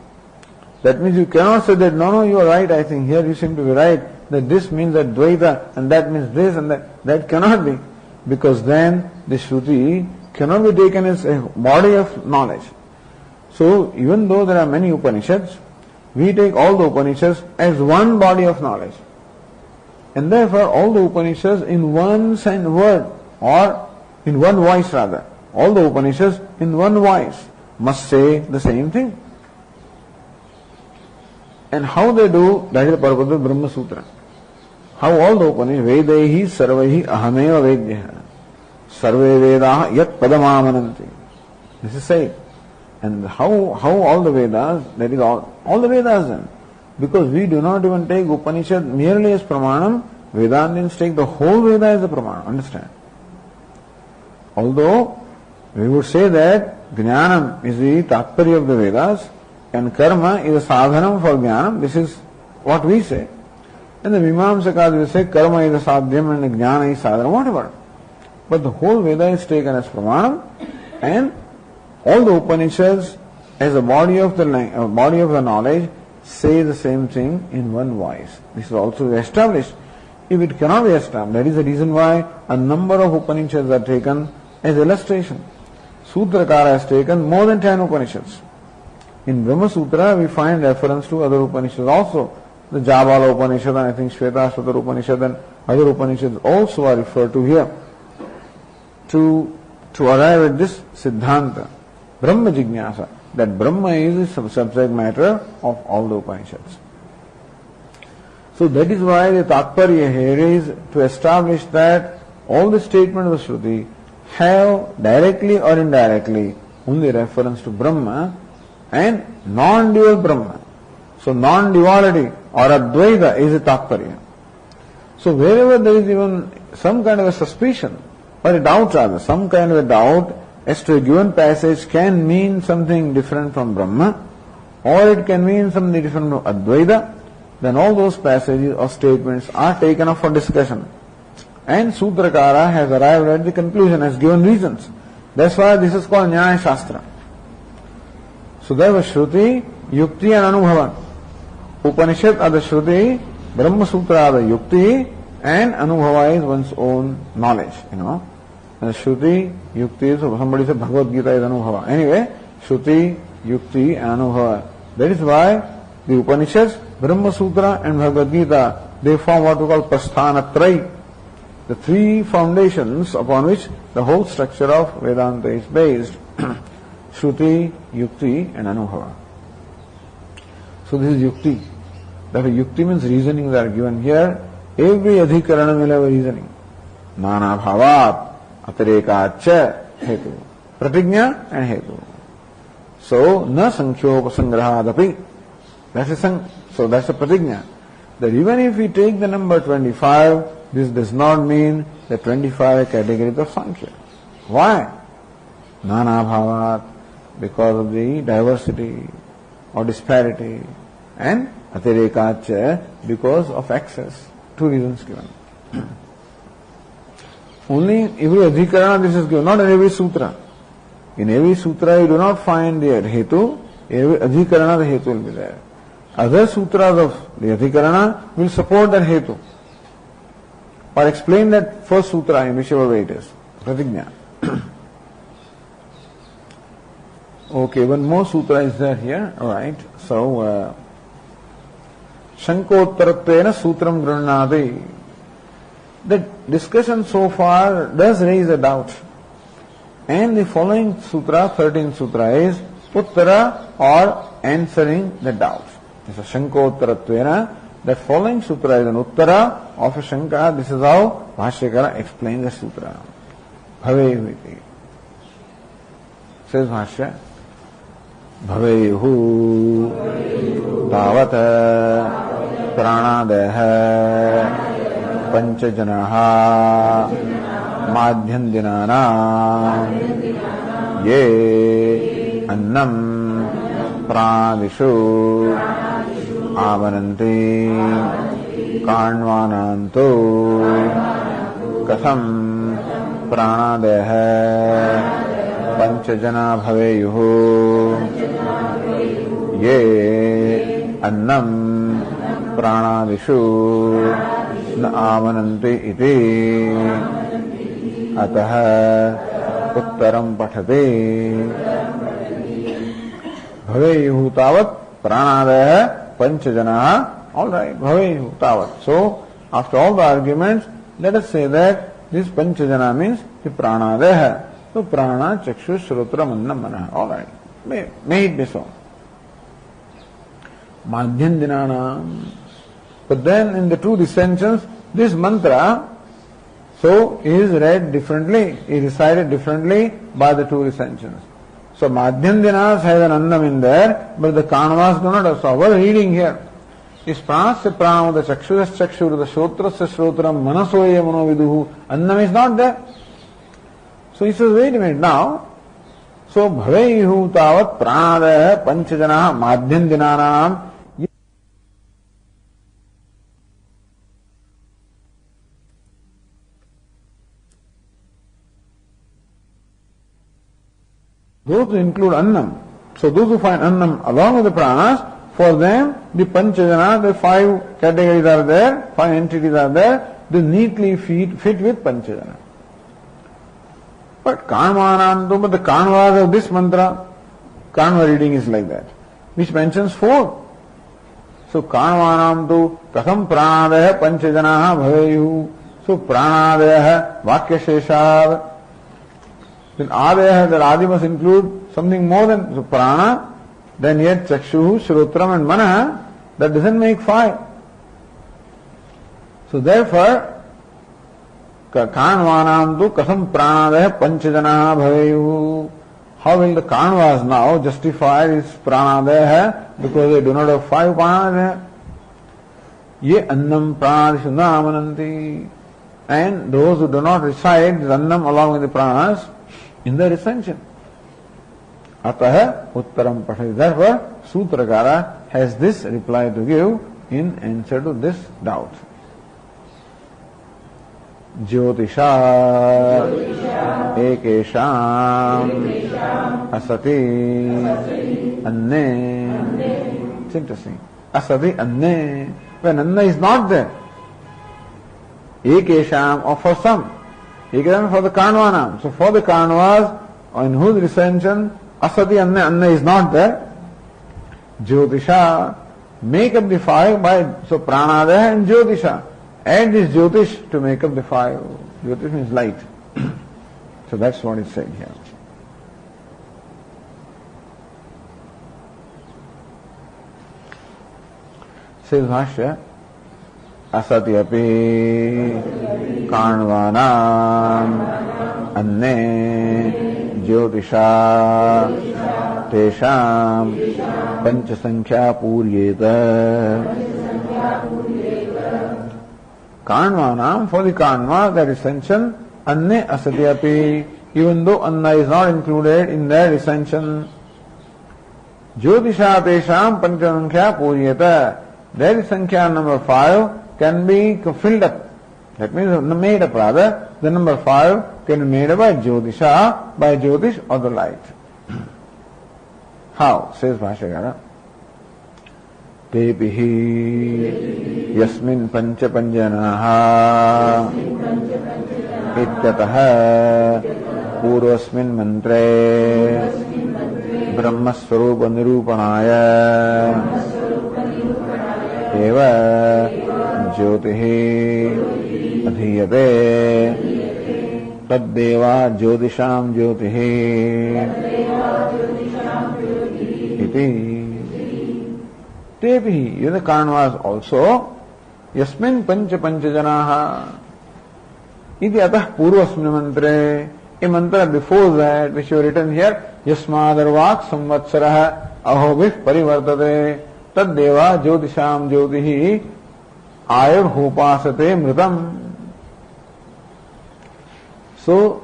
That means you cannot say that, no, you are right, I think here you seem to be right, that this means that Dvaita and that means this and that. That cannot be, because then the Shruti cannot be taken as a body of knowledge. So even though there are many Upanishads, we take all the Upanishads as one body of knowledge. And therefore all the Upanishads in one word, or in one voice rather, all the Upanishads in one voice must say the same thing. And how they do, that is the purpose of Brahma Sutra. How all the Upanishads, Vedaihi sarvaihi ahameva vedyaha, sarve vedaha yat padamamananti. This is said. And how all the Vedas, that is all the Vedas then. Because we do not even take Upanishad merely as Pramanam, Vedantins take the whole Veda as a Pramanam, understand? Although we would say that Jnanam is the Tatparya of the Vedas and Karma is a sadhanam for Jnanam, this is what we say. And the Mimamsakas will say Karma is a sadhyam and Jnana is sadhanam, whatever. But the whole Veda is taken as Pramanam, and all the Upanishads as a body of the knowledge say the same thing in one voice. This is also established. If it cannot be established, that is the reason why a number of Upanishads are taken as illustration. Sutrakara has taken more than 10 Upanishads. In Brahma Sutra we find reference to other Upanishads also. The Jabala Upanishad and I think Shvetashvatara Upanishad and other Upanishads also are referred to here. To arrive at this Siddhanta, Brahma Jignasa, that Brahma is the subject matter of all the Upanishads. So that is why the Tatparya here is to establish that all the statements of the Shruti have directly or indirectly only reference to Brahma and non-dual Brahma. So non-duality or Advaita is the Tatparya. So wherever there is even some kind of a suspicion or a doubt rather, some kind of a doubt as to a given passage can mean something different from Brahma or it can mean something different from Advaita, then all those passages or statements are taken up for discussion. And Sutrakara has arrived at the conclusion, has given reasons. That's why this is called Nyaya Shastra. So there was Shruti, Yukti and Anubhava. Upanishad are the Shruti, Brahma Sutra are the Yukti, and Anubhava is one's own knowledge, And Shruti, Yukti is, somebody said Bhagavad Gita is Anubhava. Anyway, Shruti, Yukti and Anubhava. That is why the Upanishads, Brahma Sutra and Bhagavad Gita, they form what we call Prasthanatrayi, the three foundations upon which the whole structure of Vedanta is based. Shruti, Yukti and Anubhava. So this is Yukti. Therefore Yukti means reasonings are given here. Every adhikarana will have a reasoning. Nana bhavat, atarekacha, hetu. Pratigna and hetu. So, na sankhyopasangrahadapi. So that's a pratigna. That even if we take the number 25, this does not mean the 25 categories of Sankhya. Why? Nana bhavat, because of the diversity or disparity, and atirekacha, because of excess. Two reasons given. Only every adhikarana this is given, not in every sutra. In every sutra you do not find the hetu, every adhikarana the hetu will be there. Other sutras of the adhikarana will support that hetu or explain that first sutra in whichever way it is. Pratigna. Okay, one more sutra is there here. Alright. So, Shankottaratvena Sutram Grunadi. The discussion so far does raise a doubt. And the following sutra, 13th sutra, is Uttara or answering the doubt. It's a Shankottaratvena. That following sutra is an Uttara of a Shanka. This is how Bhāṣyakara explains the sutra. Bhaveyuhiti. Says Bhāṣya. Bhaveyuhu Tavata Pranadeha Panchajanaha Madhyandinana Ye Annam Pradishu Avananti Kanvananto Katham Pranadeha Panchajana Bhaveyuhu Ye Annam Pranadishu Na Avananti Iti Ataha Uttaram Pathati Bhaveyuhu Tavat Pranadeha Panchajana. All right, Bhaveyuhu Tavat. So, after all the arguments, let us say that this Panchajana means the Pranadeha. So, Prana, Chakshu, Shrotra, Mannam, Manah. All right, may it be so. Madhyandinana. But then in the two dissensions, this mantra, so is read differently, is recited differently by the two dissensions. So Madhyandinas has an annam in there, but the Kanvas do not have. So our reading here is Pranasya Pranam, the Chakshurasya Chakshur, the Shrotrasya Shrotram, Manasoya Manoviduhu. Annam is not there. So he says, wait a minute now. So Bhaveyuhu Tavat Pranadaya Panchajana Madhyandinanam. Those who include Annam. So those who find Annam along with the Pranas, for them the Panchajana, the five categories are there, five entities are there, they neatly fit with Panchajana. But Kanvanam, but the Kanvas of this mantra, Kanva reading is like that, which mentions four. So Kanvanam tu Katham Pranadaya Panchajana Bhaveyu. So Pranadaya Vakya Sheshad. Then Adaya, that Adi must include something more than so Prana, then yet Chakshu, Shrotram and Mana, that doesn't make five. So therefore, Kanvanam tu Katham Pranadaya Panchajana Bhaveyu. How will the Kanvas now justify this Pranadaya? Because they do not have five Pranadaya. Ye Annam Pranadishu Namananti. And those who do not recite this Annam along with the Pranas, in the recension. Ataha Uttaram Pathati. Therefore, Sutrakara has this reply to give in answer to this doubt. Jyotisha Ekesham Asati Anne. It's interesting. Asati Anne. When Anna is not there. Ekesham, or for some. Ekesham for the Kanvanam. So for the Kanvas, in whose recension Asati Anna is not there, Jyotisha, make up the five by, so Pranadaya and Jyotisha. Add this Jyotish to make up the five. Jyotish means light. So that's what is said here. Says Bhāṣya, Asati api Kanvanam Anne Jyotisha Tesham Panchasankhya Puryeta. Kanvanam, for the Kanva, that recension, Anne Asati api, even though Anna is not included in their recension. Jyotisha Tesham Panchasankhya Puryeta. Their Sankhya number 5 can be filled up. That means made up rather. The number 5 can be made up by Jyotisha, by Jyotish or the light. How? Says Bhāṣyakara. Tepihi yasmin pancha panjanaha ityataha purvasmin mantre brahmasvarupa nirupanaya eva jyotihi adhiyate taddeva jyotisham jyotihi iti. Tepihi, the Kanvas also, yasmin pancha janaha iti atah purvasmin mantre. A mantra before that, which you have written here, yasmadarvak samvatsarah ahobih parivartate taddeva jyotisham jyotihi ayurhopasate mritam. So,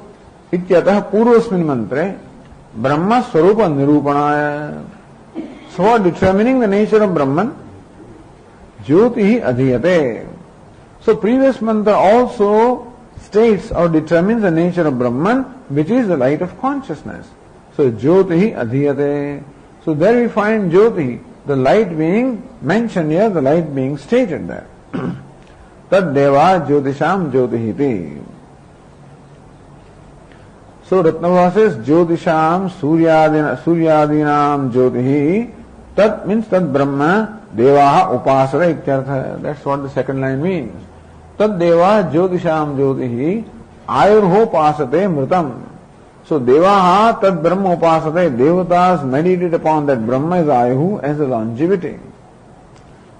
ityatah purvasmin mantre Brahma Swarupa Nirupanaya. So, for determining the nature of Brahman, Jyotihi Adhiyate. So, previous mantra also states or determines the nature of Brahman, which is the light of consciousness. So, Jyotihi Adhiyate. So, there we find Jyoti, the light being mentioned here, the light being stated there. Tad Deva Jyotisham Jyotihiti. So, Ratnavasa says, Jyotisham Suryadinam Jyotihi. Tat means Tad Brahma Devaha Upasara Ityartha. That's what the second line means. Tad Deva Jyotisham Jyotihi Ayurho Pasate Mritam. So, Devaha Tad Brahma Upasate. Devatas meditate upon that Brahma is Ayuhu as a longevity.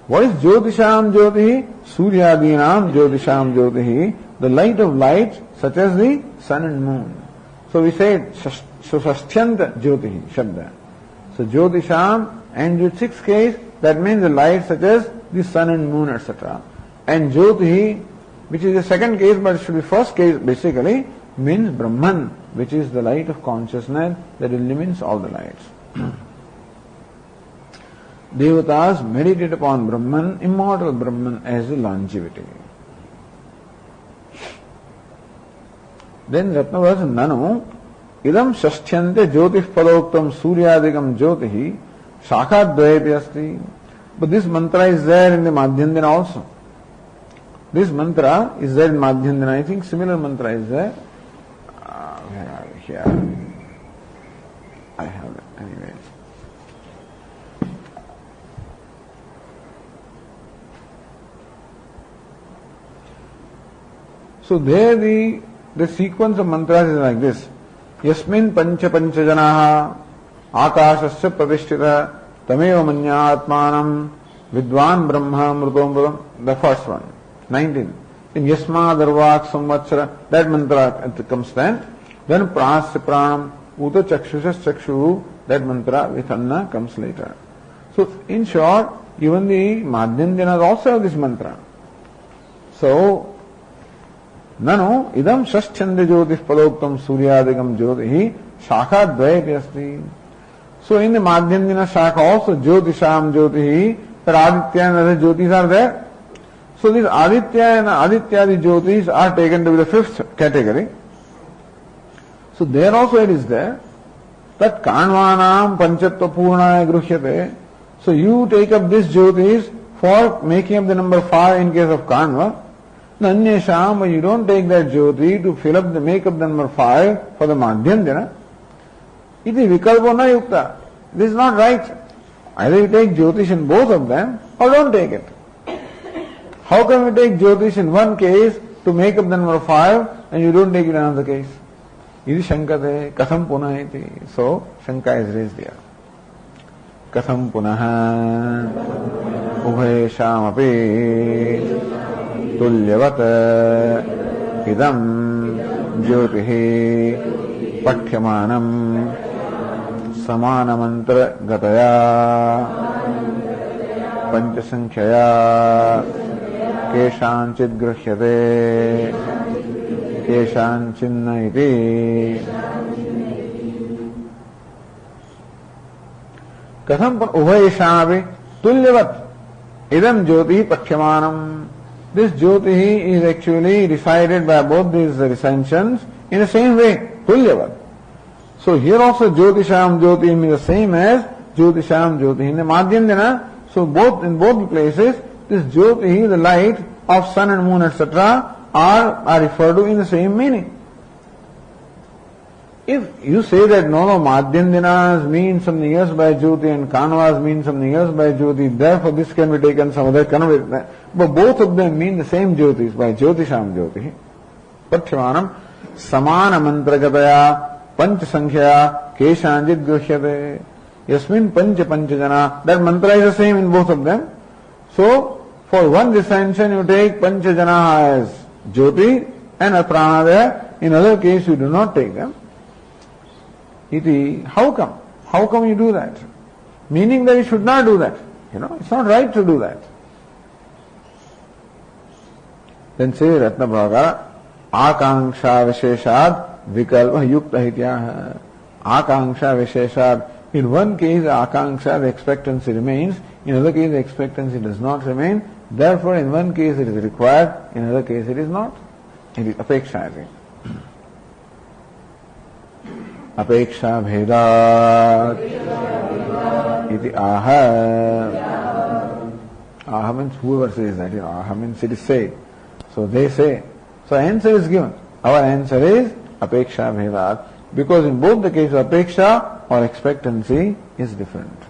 What is Jyotisham Jyotihi? Suryadinam Jyotisham Jyotihi. The light of lights such as the sun and moon. So we say Shashthyanta Jyotihi Shabda. So Jyotisham and in sixth case, that means the light such as the sun and moon, etc. And Jyotihi, which is the second case, but it should be first case basically, means Brahman, which is the light of consciousness that illumines all the lights. Devatas meditate upon Brahman, immortal Brahman, as a longevity. Then Ratnavasa Nanu idam shashthyante jyotih padoktam suryadikam jyotihi shakadvayati asti. But this mantra is there in the Madhyandina also. This mantra is there in Madhyandina. I think similar mantra is there. Where are we here? I have it anyway. So there the sequence of mantras is like this. Yasmin pancha janaha akashasya pratishtita tameva manyatmanam vidvan brahma mrutom. The first one, 19. In yasmadarvak samvatsara, that mantra comes then. Then prasya pranam uta chakshusas chakshu, that mantra with anna comes later. So in short, even the Madhyandinas also have this mantra. So Nanu idam shasthande jyotih padoktam suryadikam jyotihi shakha dvayati asti. So in the Madhyandina shakha also jyotisham jyotihi, that Aditya and other jyotis are there. So these Aditya and Adityadi jyotis are taken to be the fifth category. So there also it is there. Tat kanvanam panchatva purnaya gruhyate. So you take up this jyotis for making up the number 5 in case of kanva. Nanyesham, you don't take that jyoti to fill up make up the number 5 for the Madhyandina. Iti vikalpo na yukta. This is not right. Either you take jyotish in both of them or don't take it. How can we take jyotish in one case to make up the number 5 and you don't take it in another case? Iti shankate katham punah iti. So shanka is raised here. Katham punaha ubhayesham api tulyavat idam jyotihi pathyamanam samanamantra gataya panchasankhya keshanchid grhyate keshanchinna iti. Katham ubhayesham tulyavat idam jyotihi pathyamanam. This jyotihi is actually recited by both these recensions in the same way, tulyavat. So here also jyotisham jyotihi means the same as jyotisham jyotihi in the Madhyandina. So in both places, this jyotihi, the light of sun and moon, etc., are referred to in the same meaning. if you say that no, Madhyandinas means something else by Jyoti and Kanvas means something else by Jyoti, therefore this can be taken some other connotation. But both of them mean the same Jyotis, by Jyotisham Jyoti. Pathyamanam samana mantragataya panch sankhya keshanjit grushyate. Yasmin pancha panchajana. That mantra is the same in both of them. So, for one recension you take panchajana as Jyoti and a pranadaya. In other case you do not take them. Iti, how come? How come you do that? Meaning that you should not do that. It's not right to do that. Then say Ratna Bṛhadāraṇyaka ākanksha visheshād vikalpa yukta hityaha. Ākanksha visheshād. In one case ākanksha, the expectancy remains. In other case the expectancy does not remain. Therefore in one case it is required, in another case it is not. It is apeksha, I think. Apeksha bhedat iti aha. Aha means whoever says that, aha means it is said. So they say. So answer is given. Our answer is apeksha bhedat. Because in both the cases apeksha or expectancy is different.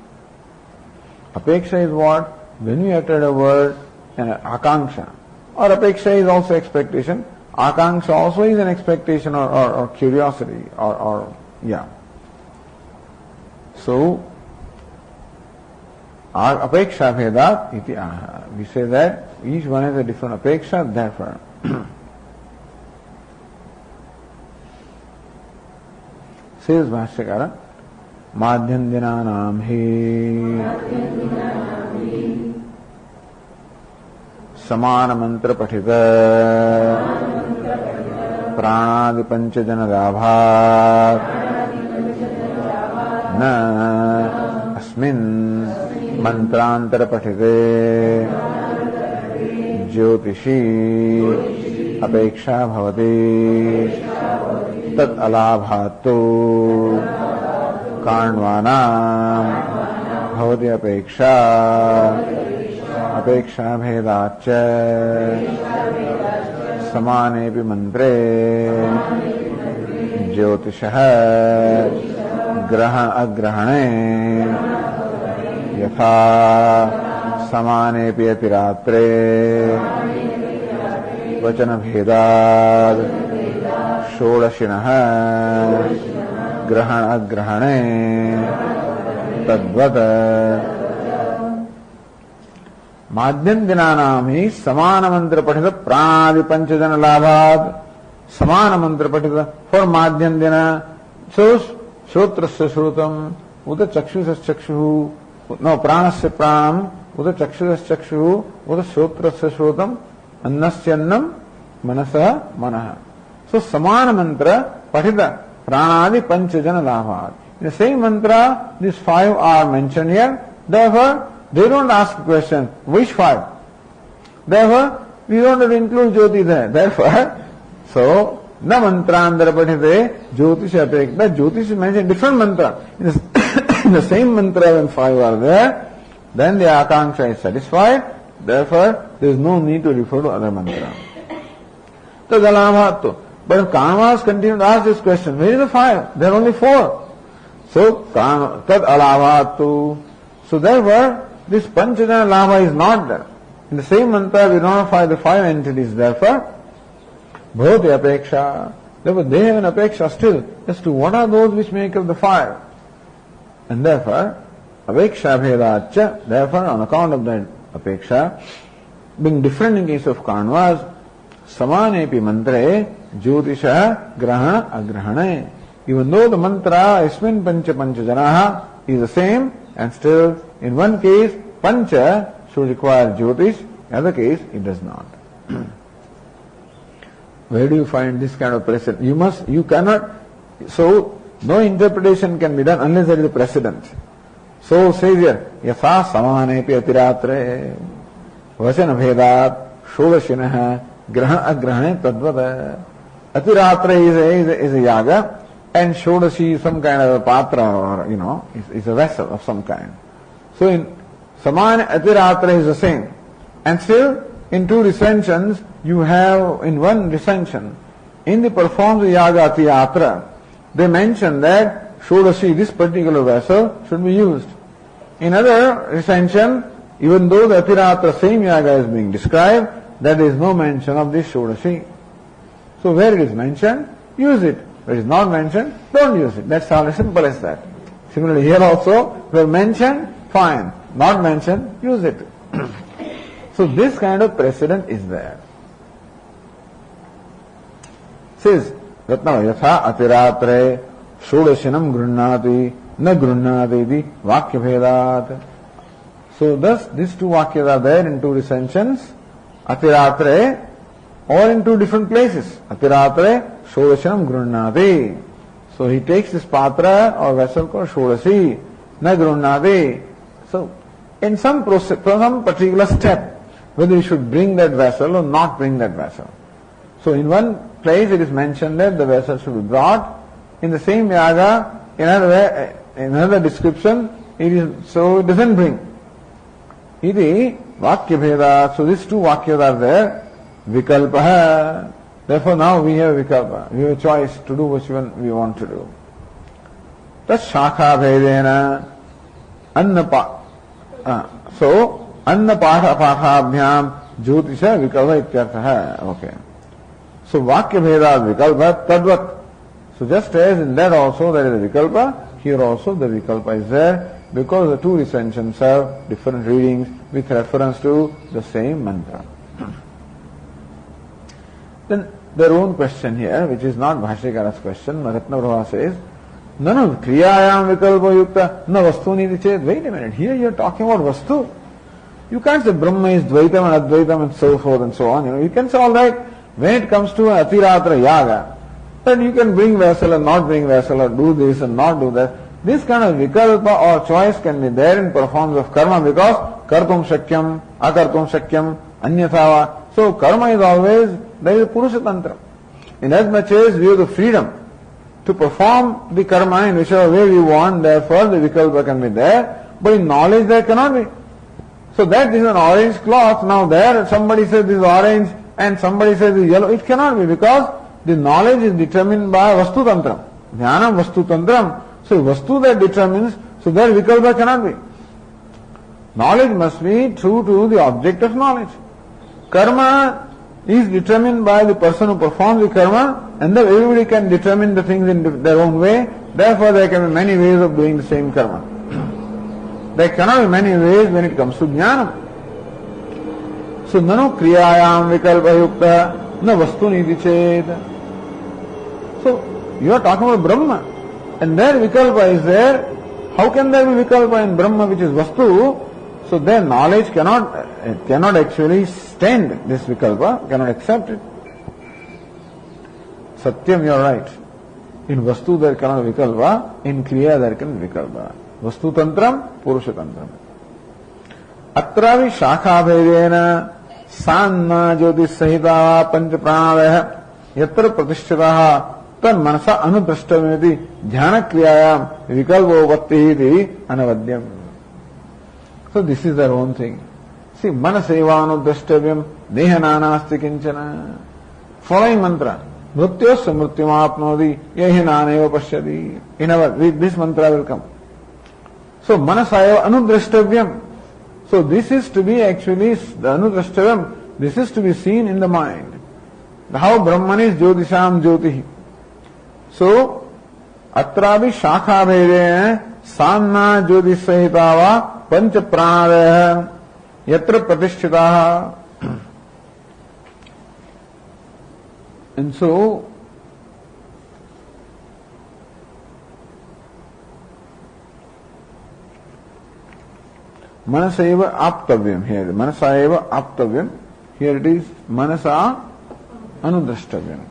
Apeksha is what? When we utter a word, an akanksha. Or apeksha is also expectation. Akanksha also is an expectation or curiosity or yeah. So, apeksha bhedat iti aha. We say that each one has a different apeksha, therefore. Says Bhashyakara, madhyandinanam hi samana mantra pathita pranadi panchajana labhat na asmin mantrantara pathite jyotishi apeksha bhavati tat alabhato kanvanam bhavati apeksha apeksha bhedacha समानेपि मंत्रे ज्योतिषः ग्रहण अग्रहणे यथा समानेपि अतिरात्रे वचन भेदाद् षोडशिनः ग्रहण अग्रहणे तद्वत् माध्यन्दिनानाम ही समान मंत्र पठित प्राणादि पंचजन लाभाद समान मंत्र पठित फॉर माध्यन्दिना. सो श्रोत्रस्य श्रोतम उत चक्षुषस्य चक्षुः नो प्राणस्य प्राणम उत चक्षुषस्य चक्षुः उत श्रोत्रस्य श्रोतम अन्नस्य अन्नम मनसः मनः. सो समान मंत्र पठित प्राणादि पंचजन लाभाद. The same mantra, these five are mentioned here. Therefore they don't ask the question, which five? Therefore, we don't have to include Jyoti there. Therefore, so, na mantrandara pathite Jyotisha apekta. Jyotish is mentioned different mantra. In the same mantra when five are there, then the akanksha is satisfied. Therefore, there is no need to refer to other mantra. Tadalabhatto. But if Kanvas continue to ask this question, where is the five? There are only four. So, tad alabhatto. So therefore, this Panchajana Labha is not there. In the same mantra, we don't find the five entities. Therefore, bhavati apeksha. Therefore, they have an apeksha still as to what are those which make up the five. And therefore, apeksha bhedacha. Therefore, on account of that apeksha, being different in case of Kanvas, samanepi mantre jyotisha grahana agrahane. Even though the mantra ismin panchajanaha is the same, and still, in one case, pancha should require jyotish, in other case, it does not. Where do you find this kind of precedent? You cannot, so no interpretation can be done unless there is a precedent. So says here, yatha samanepi atiratre vachana bhedat shodashinah grahana agrahane tadvata. Atiratre is a yaga, and Shodashi is some kind of a patra or, is a vessel of some kind. So in Samana Atiratra is the same. And still, in two recensions, you have in one recension, in the performed Yaga Atiyatra, they mention that Shodashi, this particular vessel, should be used. In other recension, even though the Atiratra same yaga is being described, there is no mention of this Shodashi. So where it is mentioned, use it. Where it is not mentioned, don't use it. That's all, as simple as that. Similarly here also, where mentioned, fine. Not mentioned, use it. So this kind of precedent is there. Says, Ratna yatha atiratre shodashinam grunnati na grunnati iti vakya bhedat. So thus these two vakyas are there in two recensions, atiratre or in two different places. Atiratre shodashinam grunnati. So he takes this patra or vessel called Shodasi, na grunnati. So in some process, some particular step, whether you should bring that vessel or not bring that vessel. So in one place it is mentioned that the vessel should be brought. In the same yaga, in another description, it is so it doesn't bring. Iti vakya bheda. So these two vakyas are there. Vikalpa. Therefore now we have vikalpa. We have a choice to do which one we want to do. Tas shakha bhedena anna so anna pathabhyam jyotisha vikalpa ityartha. Okay. So vakya bheda vikalpa tadvat. So just as in that also there is a vikalpa, here also the vikalpa is there, because the two recensions have different readings with reference to the same mantra. Then their own question here, which is not Bhashyakara's question, Ratna Prabha says, Nanu kriyayam vikalpa yukta na vastuni ched. Wait a minute, here you are talking about vastu. You can't say Brahma is Dvaitam and Advaitam and so forth and so on. You can say, all right, when it comes to Atiratra Yaga, then you can bring vessel and not bring vessel, or do this and not do that. This kind of vikalpa or choice can be there in performance of karma, because kartum shakyam, akartum shakyam, anyatava. So karma is always, there is a Purusha Tantra. In as much as we have the freedom to perform the karma in whichever way we want, therefore the vikalpa can be there, but in knowledge there cannot be. So that this is an orange cloth, now there somebody says this is orange and somebody says this is yellow. It cannot be, because the knowledge is determined by Vastu Tantram. Jnanam Vastu Tantram. So Vastu that determines, so there vikalpa cannot be. Knowledge must be true to the object of knowledge. Karma is determined by the person who performs the karma, and then everybody can determine the things in their own way. Therefore there can be many ways of doing the same karma. There cannot be many ways when it comes to jnanam. So nanu kriyayam vikalpa yukta na vastuni ched. So you are talking about Brahma, and there vikalpa is there. How can there be vikalpa in Brahma, which is vastu? So their knowledge cannot actually stand this vikalpa, cannot accept it. Satyam, you are right. In vastu there cannot be vikalpa, in kriya there can be vikalpa. Vastu tantram, purusha tantram. Atravi shakha bhedena sanna jyotis sahita pancha pranavaya yatra pratishtitaha tan manasa anudrashtameti dhyana kriyayam vikalpopatti iti anavadyam. So this is their own thing. See, manaseva anudrashtavyam dehananasti kinchana. Following mantra, mrutyosya mrutyumapnodi yahinaneva pashyati. In our, this mantra will come. So manasaya anudrashtavyam. So this is to be actually, the anudrashtavyam, this is to be seen in the mind. How Brahman is jyotisham jyotihi. So, atrabi shakha bhedena sanna jyotish sahitava pancha pranadaya yatra pratishtitaha. And so, manasaiva aptavyam here. Manasaiva aptavyam. Here it is manasa anudrashtavyam.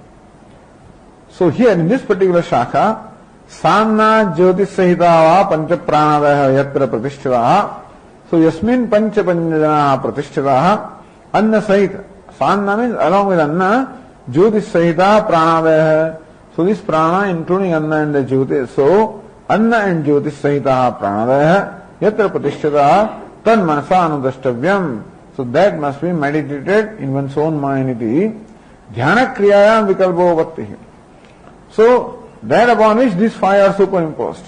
So here in this particular shakha, sanna jyotis sahitava pancha pranadaya yatra pratishtitaha. So yasmin pancha panjana pratishtitaha anna sahita. Sanna means along with anna, jyotis sahita pranadaya. So this prana including anna and the jyotis. So anna and jyotis sahita pranadaya yatra pratishtitaha tan manasa anudrashtavyam. So that must be meditated in one's own mind. Iti dhyana kriyayam vikalpopatti. So that upon which these five are superimposed.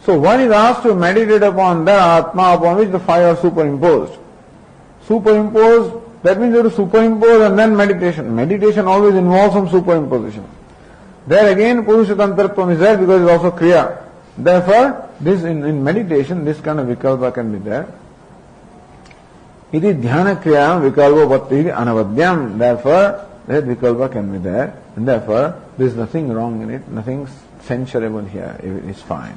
So one is asked to meditate upon that Atma upon which the five are superimposed. Superimposed, that means you have to superimpose and then meditation. Meditation always involves some superimposition. There again Purushatantartvam is there because it is also Kriya. Therefore, this in meditation, this kind of vikalpa can be there. Iti dhyana kriya vikalpa bhakti anavadyam. Therefore, that vikalpa can be there. And therefore, there is nothing wrong in it, nothing censurable here. It is fine.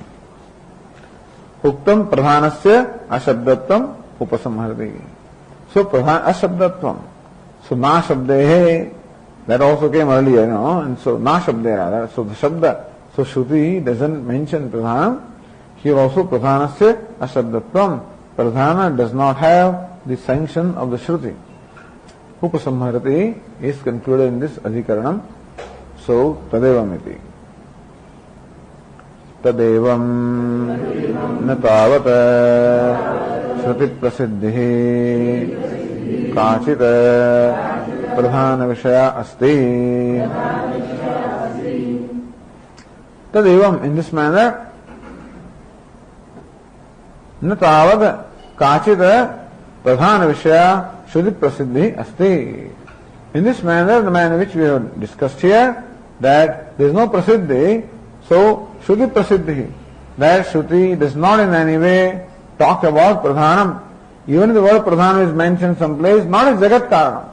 Uktam pradhanasya ashabdatvam upasamharati. So, ashabdatvam. So, na shabdehe, that also came earlier, and so na shabdeha, so the shabda. So, Shruti doesn't mention pradhanam. Here also pradhanasya ashabdatvam. Pradhana does not have the sanction of the Shruti. Upasamharati is concluded in this adhikaranam. So, tadevamiti. Tadevam natavata Shruti prasiddhi kachita pradhana vishaya asti. Tadevam, in this manner, natavad kachita pradhana vishaya Shruti prasiddhi asti. In this manner, the manner which we have discussed here, that there is no prasiddhi, so Shruti prasiddhi, that Shruti does not in any way talk about pradhanam. Even if the word pradhanam is mentioned someplace, not as jagat karanam.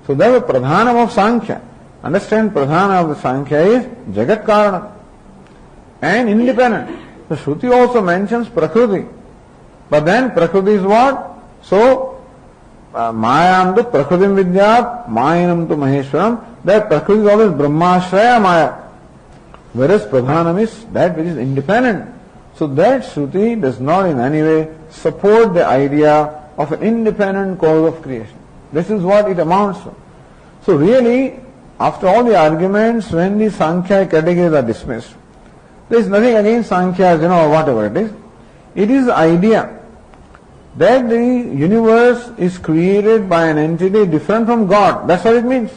So there is pradhanam of Sankhya. Understand, pradhana of the Sankhya is jagat karanam and independent. The Shruti also mentions prakriti. But then prakriti is what? So, mayam tu prakritim vidyat, mayanam tu maheshwaram. That prakriti is always brahmashraya maya. Whereas pradhanam is that which is independent. So that Shruti does not in any way support the idea of an independent cause of creation. This is what it amounts to. So really, after all the arguments, when the Sankhya categories are dismissed, there is nothing against Sankhya, or whatever it is. It is the idea that the universe is created by an entity different from God. That's what it means.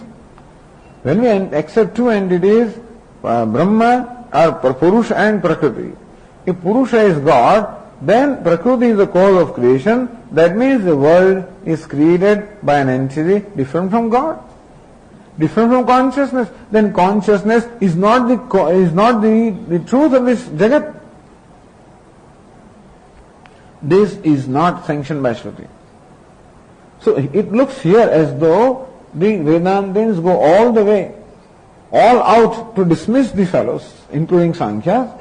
When we accept two entities, Brahma or Purusha and Prakriti. If Purusha is God, then Prakriti is the cause of creation. That means the world is created by an entity different from God, different from consciousness. Then consciousness is not the truth of this Jagat. This is not sanctioned by Shruti. So it looks here as though the Vedantins go all the way, all out to dismiss the fellows, including Sankhya.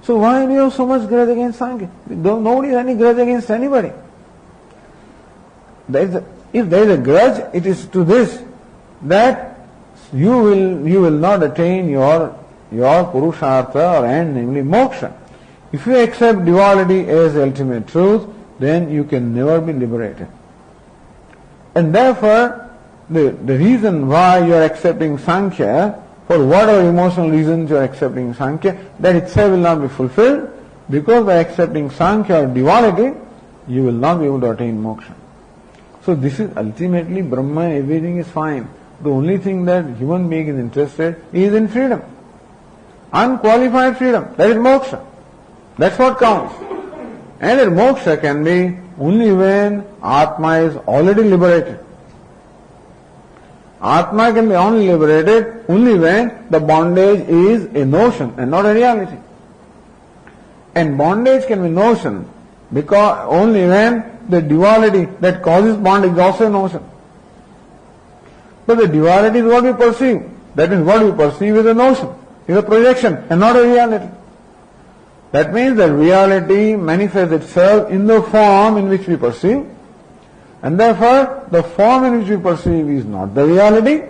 So why do you have so much grudge against Sankhya? Nobody has any grudge against anybody. If there is a grudge, it is to this, that you will not attain your Purushartha or end, namely moksha. If you accept duality as the ultimate truth, then you can never be liberated. And therefore, the reason why you are accepting Sankhya, for whatever emotional reasons you are accepting Sankhya, that itself will not be fulfilled, because by accepting Sankhya or duality, you will not be able to attain moksha. So this is ultimately Brahma, everything is fine. The only thing that human being is interested is in freedom. Unqualified freedom, that is moksha. That's what counts. And that moksha can be only when Atma is already liberated. Atma can be only liberated only when the bondage is a notion and not a reality. And bondage can be notion because only when the duality that causes bondage is also a notion. But the duality is what we perceive. That means what we perceive is a notion, is a projection and not a reality. That means that reality manifests itself in the form in which we perceive, and therefore the form in which we perceive is not the reality,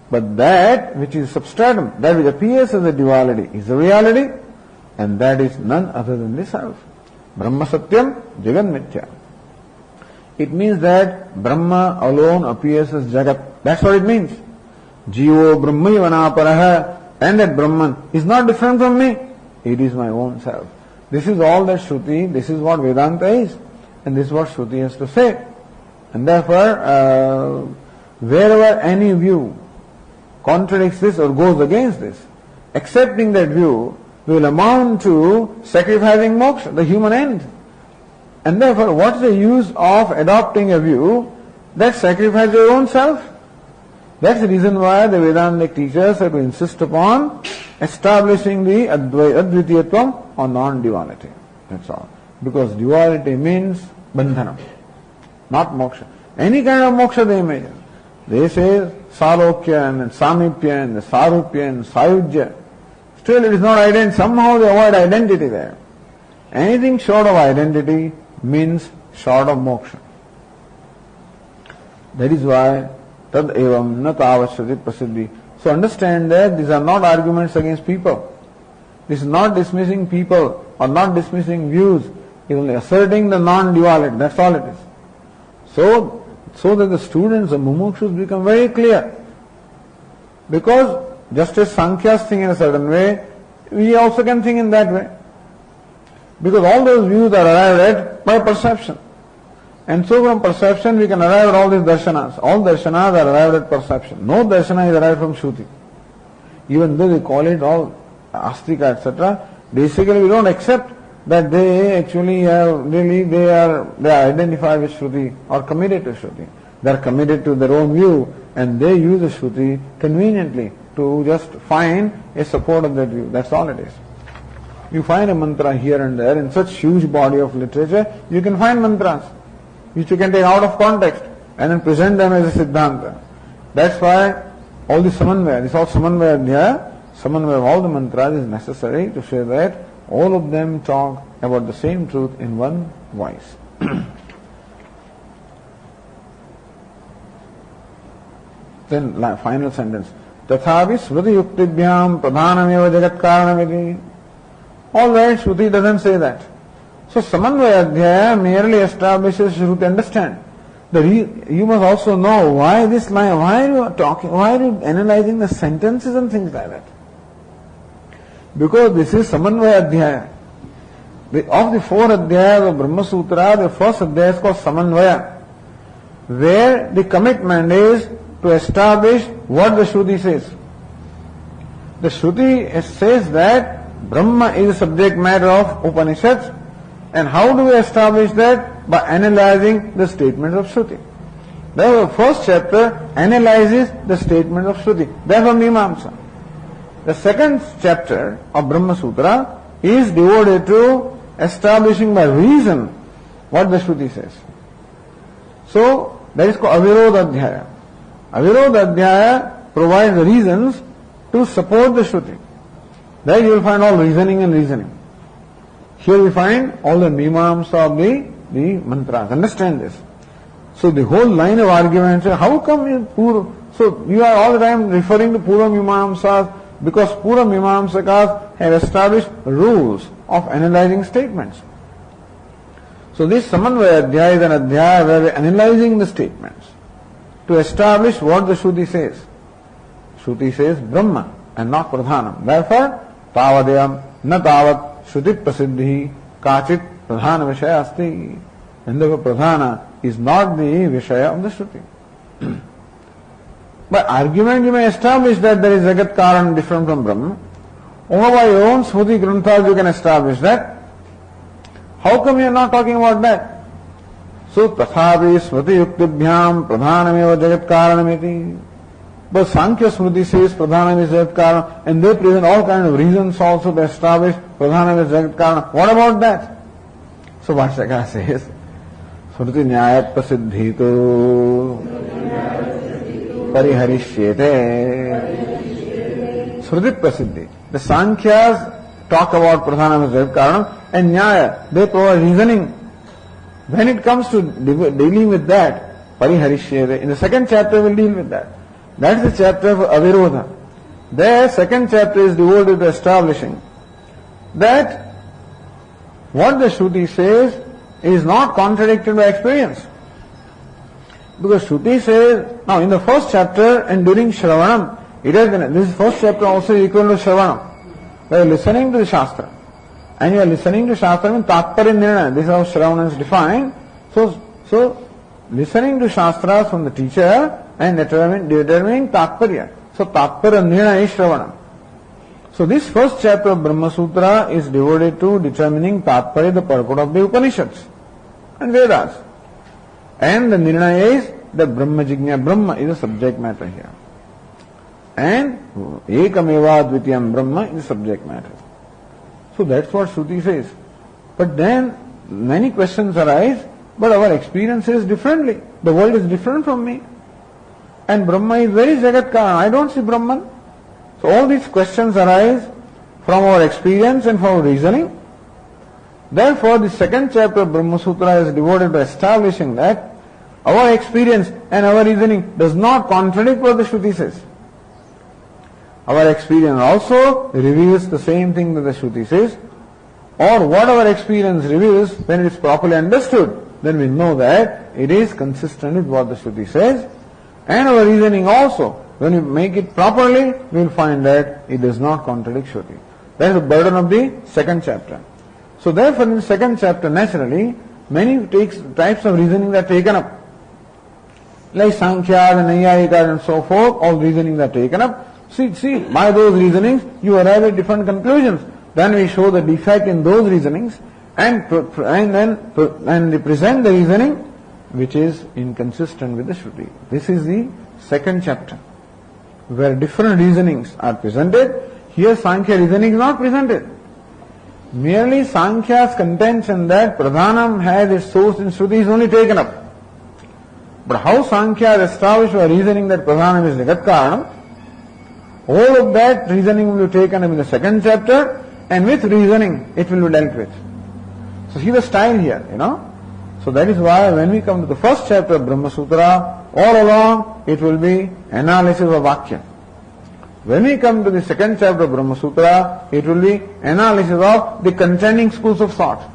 but that which is substratum, that which appears as a duality is the reality, and that is none other than the self. Brahma Satyam Jagat Mithya. It means that Brahma alone appears as Jagat. That's what it means. Jivo Brahmayavana Paraha, and that Brahman is not different from me. It is my own self. This is all that Shruti, this is what Vedanta is, and this is what Shruti has to say. And therefore, wherever any view contradicts this or goes against this, accepting that view will amount to sacrificing moksha, the human end. And therefore, what is the use of adopting a view that sacrifices your own self? That's the reason why the Vedantic teachers have to insist upon establishing the Advitiyatvam or non-duality. That's all. Because duality means bandhanam, not moksha. Any kind of moksha they imagine. They say Salokya and Samipya and Sarupya and Sayujya. Still it is not identity. Somehow they avoid identity there. Anything short of identity means short of moksha. That is why tad evam na tavashriti prasiddhi. So understand that these are not arguments against people. This is not dismissing people or not dismissing views. It is only asserting the non-duality. That's all it is. So that the students, the mumukshus, become very clear. Because just as Sankhyas think in a certain way, we also can think in that way. Because all those views are arrived at by perception. And so from perception we can arrive at all these darshanas. All darshanas are arrived at perception. No darshana is arrived from Shruti. Even though they call it all astika, etc., basically we don't accept that they actually they are identified with Shruti or committed to Shruti. They are committed to their own view and they use the Shruti conveniently to just find a support of that view. That's all it is. You find a mantra here and there in such huge body of literature, you can find mantras which you can take out of context and then present them as a siddhanta. That's why all the samanvaya, this is all samanvaya adhyaya, samanvaya of all the mantras is necessary to show that all of them talk about the same truth in one voice. Then final sentence. Tathavi smriti yuktibhyam pradhanameva jagat karanamiti. All right, Shruti doesn't say that. So Samanvaya Adhyaya merely establishes Shruti. Understand. You must also know why this line, why are you analyzing the sentences and things like that. Because this is Samanvaya Adhyaya. Of the 4 Adhyayas of Brahma Sutra, the first Adhyaya is called Samanvaya, where the commitment is to establish what the Shruti says. The Shruti says that Brahma is the subject matter of Upanishads, and how do we establish that? By analyzing the statements of Shruti. Therefore, the first chapter analyzes the statement of Shruti. Therefore, Mimamsa. The second chapter of Brahma Sutra is devoted to establishing by reason what the Shruti says. So, that is called Avirodha Adhyaya. Avirodha Adhyaya provides the reasons to support the Shruti. There you will find all reasoning and reasoning. Here we find all the mimamsa of the mantras. Understand this. So the whole line of arguments, how come you are all the time referring to Purva Mimamsas because Purva Mimamsakas have established rules of analyzing statements. So this Samanvaya Adhyaya is an Adhyaya where we are analyzing the statements to establish what the Shruti says. Shruti says Brahma and not Pradhanam. Therefore, Tavadayam na tavat Shruti Prasiddhi Kachit Pradhana Vishaya Asti. And therefore Pradhana is not the Vishaya of the Shruti. By argument you may establish that there is Jagat Karan different from Brahma. Or by your own Smriti Granthas you can establish that. How come you are not talking about that? So Tathavi Smriti Yuktibhyam Pradhanameva Jagat Karanamiti. But Sankhya Smriti says Pradhanam is Jagat Karan, and they present all kinds of reasons also to establish Pradhanam is Jagat Karan. What about that? So Bhashyakara says, Smriti Nyayat Prasiddhito Pariharishyete. Smriti Prasiddhi. The Sankhyas talk about Pradhanam is Jagat Karan, and Nyaya, they provide reasoning. When it comes to dealing with that, Pariharishyete, in the second chapter we'll deal with that. That is the chapter of Avirodha. Their second chapter is devoted to establishing that what the Shruti says is not contradicted by experience. Because Shruti says, now in the first chapter and during Shravanam, it has been, this first chapter also is equal to Shravanam. We are listening to the Shastra. And you are listening to Shastra means Tatparya Nirnaya. This is how Shravanam is defined. So listening to Shastras from the teacher and determining Tatparya. So Tatparya Nirnaya is Shravanam. So So this first chapter of Brahma Sutra is devoted to determining Tatparya, the purport of the Upanishads and Vedas. And the Nirnaya is the Brahma Jigna. Brahma is the subject matter here. And Ekameva Dvitiyam Brahma is the subject matter. So that's what Shruti says. But then many questions arise, but our experience is differently. The world is different from me. And Brahma is very Jagat Karana. I don't see Brahman. So all these questions arise from our experience and from our reasoning. Therefore, the second chapter of Brahma Sutra is devoted to establishing that our experience and our reasoning does not contradict what the Shruti says. Our experience also reveals the same thing that the Shruti says, or what our experience reveals when it is properly understood, then we know that it is consistent with what the Shruti says, and our reasoning also, when we make it properly, we will find that it does not contradict Shruti. That is the burden of the second chapter. So therefore in the second chapter, naturally, many types of reasoning are taken up. Like Sankhya and Naiyayika and so forth, all reasonings are taken up. See, by those reasonings, you arrive at different conclusions. Then we show the defect in those reasonings and present the reasoning which is inconsistent with the Shruti. This is the second chapter, where different reasonings are presented. Here Sankhya reasoning is not presented. Merely Sankhya's contention that Pradhanam has its source in Shruti is only taken up. But how Sankhya has established by reasoning that Pradhanam is Jagat Karanam, all of that reasoning will be taken up in the second chapter, and with reasoning it will be dealt with. So see the style here, So that is why when we come to the first chapter of Brahma Sutra, all along it will be analysis of Vakya. When we come to the second chapter of Brahma Sutra, it will be analysis of the contending schools of thought.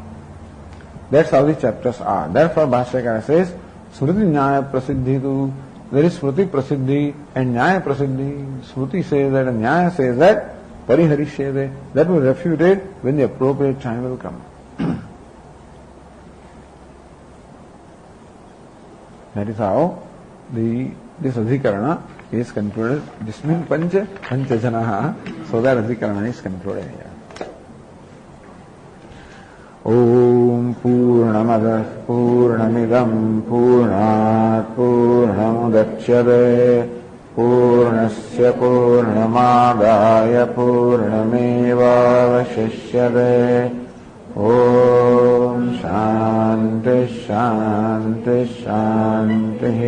That's how the chapters are. Therefore Bhashyakara says, Smriti Nyaya Prasiddhi, there is Smriti Prasiddhi and Nyaya Prasiddhi. Smriti says that and Nyaya says that, Pariharishyade, that will refute it when the appropriate time will come. That is how this Adhikarana is concluded. This means Pancha Janaha, so that Adhikarana is concluded here. Om Purnamada Purnamidam Purnat Purnamudachyate Purnasya Purnamadaya Purnameva Vashishyate. Om Shanti Shanti Shanti.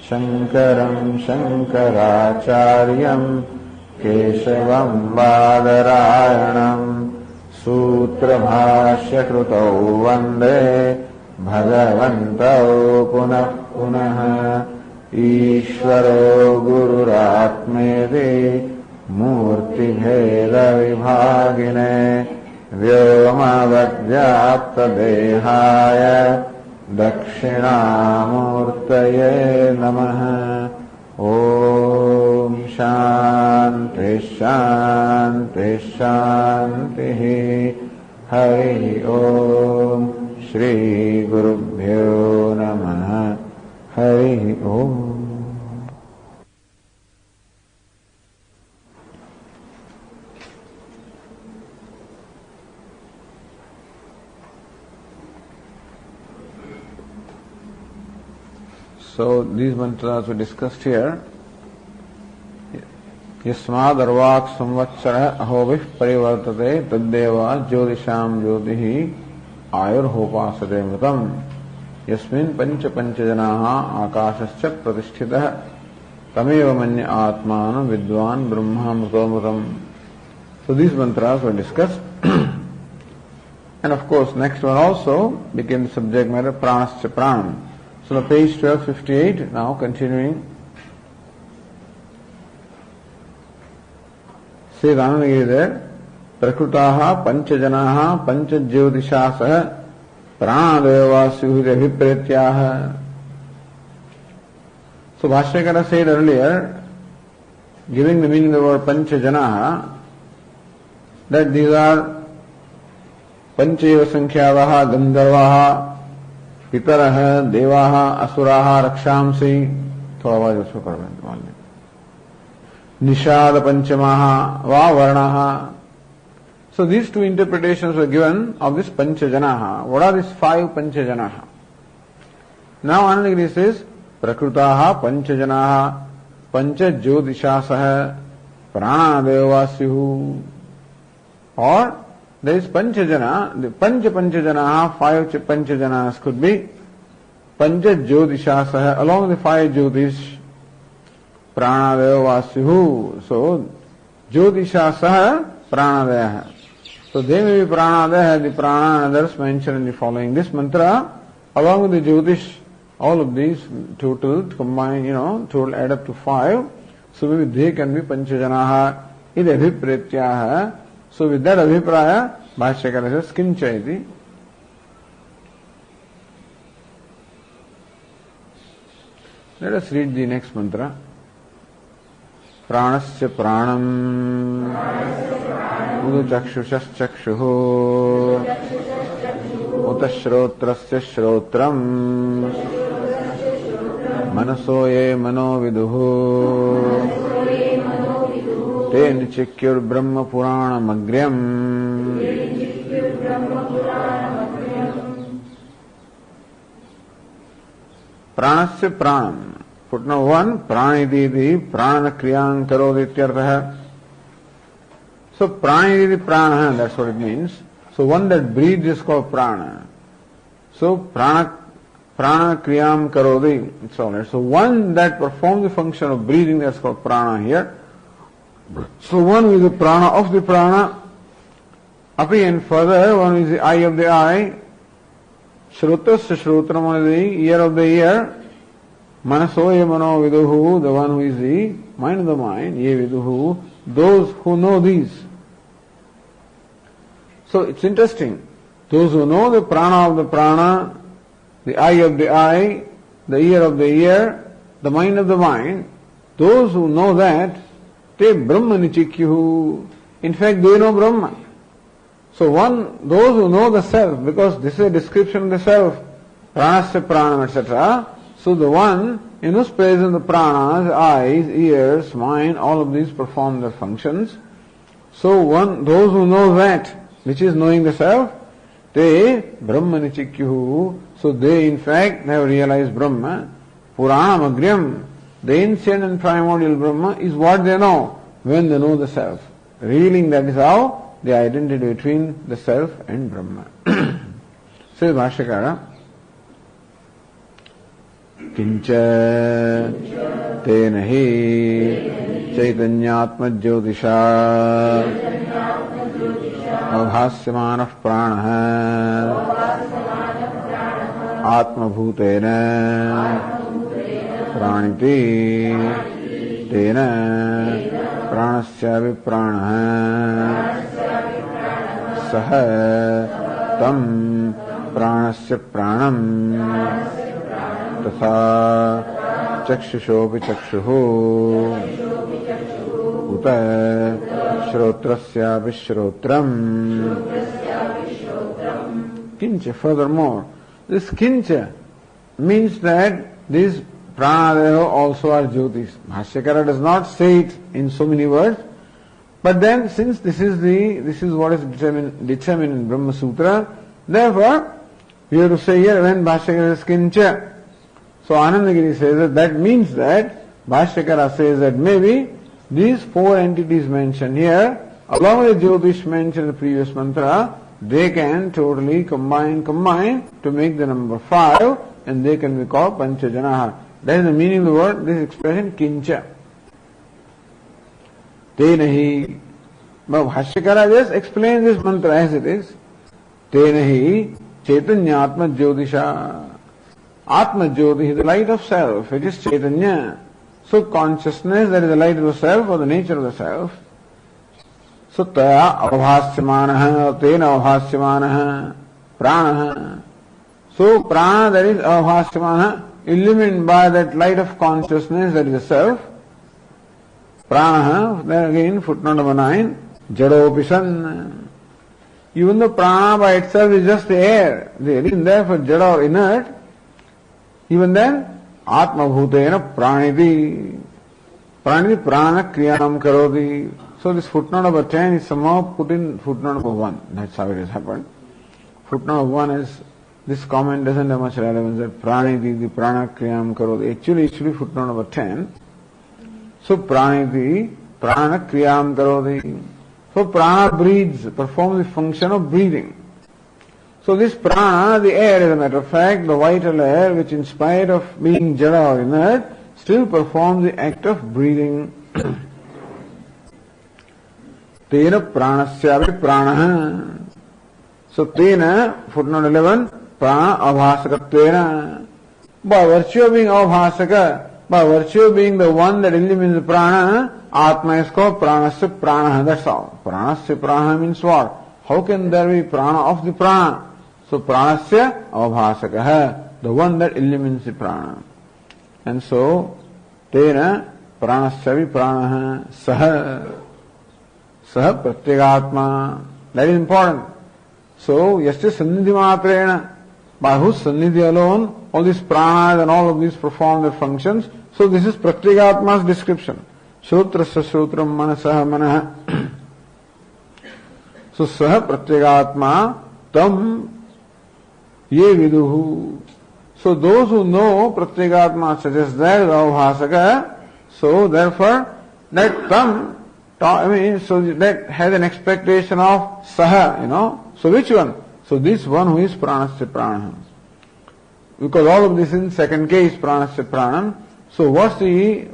Shankaram Shankaracharyam Keshavam Bādarayanam Sutra Bhashya Krutau Vande Bhagavantau Punah Punah Ishvaro Gururatmedi Murti Bheda Vibhagine Vyomavadhyapta Dehaya Dakshinamurtaye Namaha. Om Shanti Shanti Shanti. Hari Om. Shri Gurubhyo Namaha. Hari Om. So these mantras were discussed here. Yasmad arvak samvatsara ahobih parivartate taddeva jyotisham jyotihi ayurhopasate mritam yasmin pancha janaha akashascha pratisthitah tameva manya atmanam vidwan brahma mritamritam. So these mantras were discussed. And of course next one also became the subject matter pranascha pranam. So page 1258, now continuing. Says Anandagiri there, Prakrutaha Panchajanaha Panchajyotishasaha Pranadeva Suhita Vipretyaha. So Bhashyakara said earlier, giving the meaning of the word Panchajanaha, that these are Pancheva Sankhyavaha Gandharvaha Pitarah, Devaha, Asuraha, Rakshamsi. थोड़ा आवाज उसको कर दें मान लें. Nishada Panchamaha Va Varnaha. So these two interpretations were given of this Panchajanaha. What are these 5 Panchajanaha? Now Anandagiri says, Prakrutaha Panchajanaha Pancha Jyotishasaha Pranadevasyu. Or there is Panchajana, the Panchajanaha, 5 Panchajanas could be Pancha Jyotishasaha, along with the 5 Jyotish. Pranadevasyu. So Jyotishasaha Pranadaya. So they may be Pranadaya, the Prana and others mentioned in the following. This mantra, along with the Jyotish, all of these total combined, total add up to 5. So maybe they can be Panchajanaha, id abhipretyaha. So with that abhipraya, Bhashyakara says, Kincha iti. Let us read the next mantra. Pranasya pranam udachakshushaschakshuho utashrotrasya shrotram manasoye manoviduhu te nichikyur brahma puranamagyam. Pranasya pranam. Footnote 1, Praniditi prana kriyang karodhityartha. So Praniditi prana, that's what it means. So one that breathes is called prana. So prana kriyam karodhi, it's all right. So one that performs the function of breathing, that's called prana here. So one is the prana of the prana. Api, and further, one is the eye of the eye. Shrutasya shrutram, one is the ear of the ear. Manasoye mano viduhu, the one who is the mind of the mind, ye viduhu, those who know these. So it's interesting. Those who know the prana of the prana, the eye of the eye, the ear of the ear, the mind of the mind, those who know that, te brahma nichikyuhu. In fact, they know Brahma. So those who know the self, because this is a description of the self, pranasya pranam, etc. So the one in whose presence the pranas, eyes, ears, mind, all of these perform their functions. So those who know that, which is knowing the self, they Brahma nichikyuhu. So they in fact have realized Brahma. Puranamagryam, the ancient and primordial Brahma is what they know when they know the self. Revealing that is how the identity between the self and Brahma. Says Bhashyakara, Kincha tena hi chaitanyatma jyotisha avhasyamanah pranaha atma bhutena praniti tena pranasya vipranaha saha tam pranasya pranam तथा चक्षुषोऽपि चक्षुः उत श्रोत्रस्यापि श्रोत्रम्. Kincha, furthermore, this kincha means that these pranadeva also are jyotis. Bhashyakara does not say it in so many words, but then since this is what is determined in Brahma Sutra, therefore we have to say here when Bhashyakara says kincha. So Anandagiri says that means that Bhashyakara says that maybe these 4 entities mentioned here, along with the Jyotish mentioned in the previous mantra, they can totally combine to make the number 5, and they can be called Panchajanaha. That is the meaning of the word, this expression kincha. Tenahi. But Bhashyakara just explains this mantra as it is. Tenahi Chaitanyatma Jyotisha. Atma Jyoti is the light of self, it is Chaitanya. So consciousness, that is the light of the self or the nature of the self. So taya avbhasyamanaha, tena avbhasyamanaha, pranaha. So prana, that is avbhasyamanaha, illumined by that light of consciousness, that is the self. Pranaha, then again footnote number 9, jadopisan. Even though prana by itself is just the air, there is therefore jada or inert, even then, Atma Bhutena Praniti. Praniti prana kriyam karoti. So this footnote number 10 is somehow put in footnote number 1. That's how it has happened. Footnote number 1 is, this comment doesn't have much relevance, that praniti, the prana kriyam karoti. Actually, it should be footnote number 10. So praniti, prana kriyam karoti. So prana breathes, performs the function of breathing. So this prana, the air, as a matter of fact, the vital air, which in spite of being jada or inert, still performs the act of breathing. Tena pranasyapi pranaha. So tena, footnote 11, prana avhasakatvena. By virtue of being avhasaka, by virtue of being the one that illumines the prana, Atma is called pranasya pranaha. That's all. Pranasya pranaha means what? How can there be prana of the prana? So pranasya avhasakaha, the one that illumines the prana. And so, tena pranasya pranaha saha. Saha pratyagatma. That is important. So, yasya sannidhi matrena. By whose sannidhi alone, all these pranas and all of these perform their functions. So this is pratyagatma's description. Shrutrasya shrutram manasah manaha. So saha pratyagatma tam ye viduhu. So those who know pratyagatma suggests that avhasaka, so therefore that tam, so that has an expectation of saha, So which one? So this one who is pranasya pranam. Because all of this in second case pranasya pranam. So what's the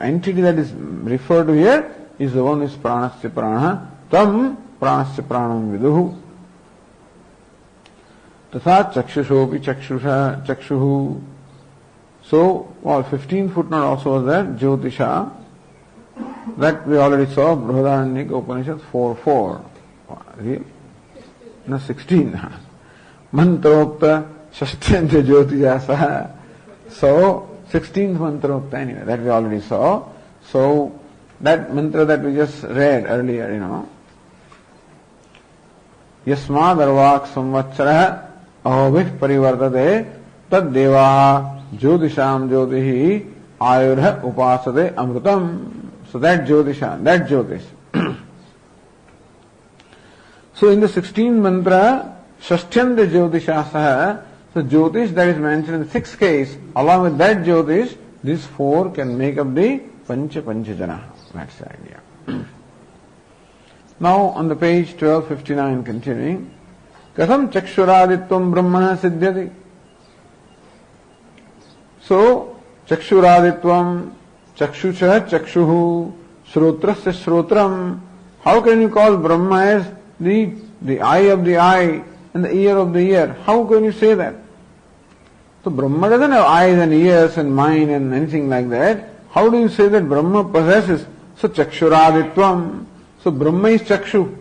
entity that is referred to here is the one who is pranasya prana. Tam pranasya pranam viduhu. Tatha chakshushopi chakshuhu. So, 15th footnote also was there, Jyotisha. That we already saw, Bṛhadāraṇyaka Upaniṣad 4.4. No, 16. Mantrokta Shashtyanti Jyotisha. So, 16th mantrokta anyway, that we already saw. So, that mantra that we just read earlier, Yasmādarvāk samvatsara ahobhih parivartate tad devaha jyotisham jyotihi ayurha upasade amrutam. So that jyotisha, that jyotish. So in the 16th mantra, Shashthyanta Jyotisha Saha, so jyotish that is mentioned in the 6th case, along with that jyotish, these 4 can make up the Panchajana. That's the idea. Now on the page 1259 continuing, Katham Chakshuraditvam Brahmana Siddhyati. So, Chakshuraditvam, Chakshusha Chakshuhu, Shrotrasya Shrotram. How can you call Brahma as the eye of the eye and the ear of the ear? How can you say that? So Brahma doesn't have eyes and ears and mind and anything like that. How do you say that Brahma possesses? So Chakshuraditvam. So Brahma is Chakshu.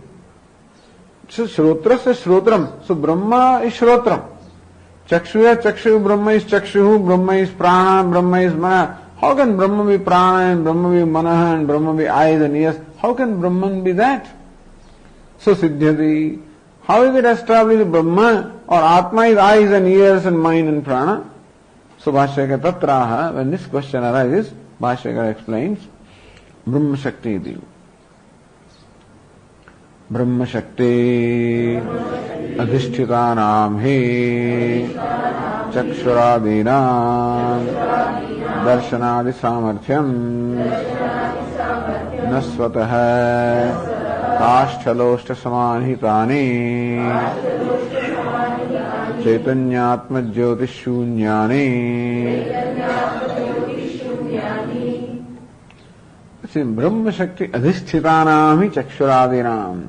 So Shrotrasya Shrotram. So Brahma is Shrotram. Chakshuya Chakshu, Brahma is Chakshu, Brahma is Prana, Brahma is Mana. How can Brahma be Prana and Brahma be Manaha and Brahma be eyes and ears? How can Brahman be that? So Siddhyati. How is it established that Brahma or Atma is eyes and ears and mind and prana? So Bhashyaka Tatraha, when this question arises, Bhashyaka explains, Brahma Shakti iti. Brahma Shakti Adhishthitânām hi Chakshuradīnām Darshanādi Samarthyam Nasvataha Kāśṭhalośṭha samānhitāni Chaitanyātma jyotishunyāni. See, Brahma Shakti adhishthitânām hi chakshuradīnām.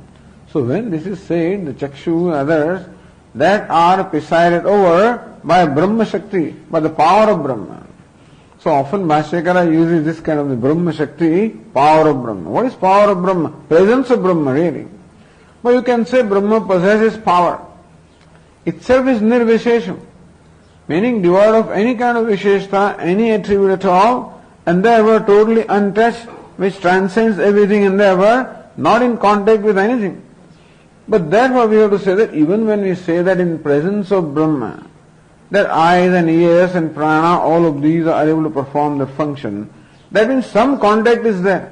So when this is said, the chakshu and others that are presided over by Brahma Shakti, by the power of Brahma. So often Bhashyakara uses this kind of the Brahma Shakti, power of Brahma. What is power of Brahma? Presence of Brahma, really. But you can say Brahma possesses power. Itself is nirvishesham, meaning devoid of any kind of visheshta, any attribute at all, and therefore totally untouched, which transcends everything and therefore not in contact with anything. But therefore we have to say that even when we say that in presence of Brahma, that eyes and ears and prana, all of these are able to perform their function, That means some contact is there.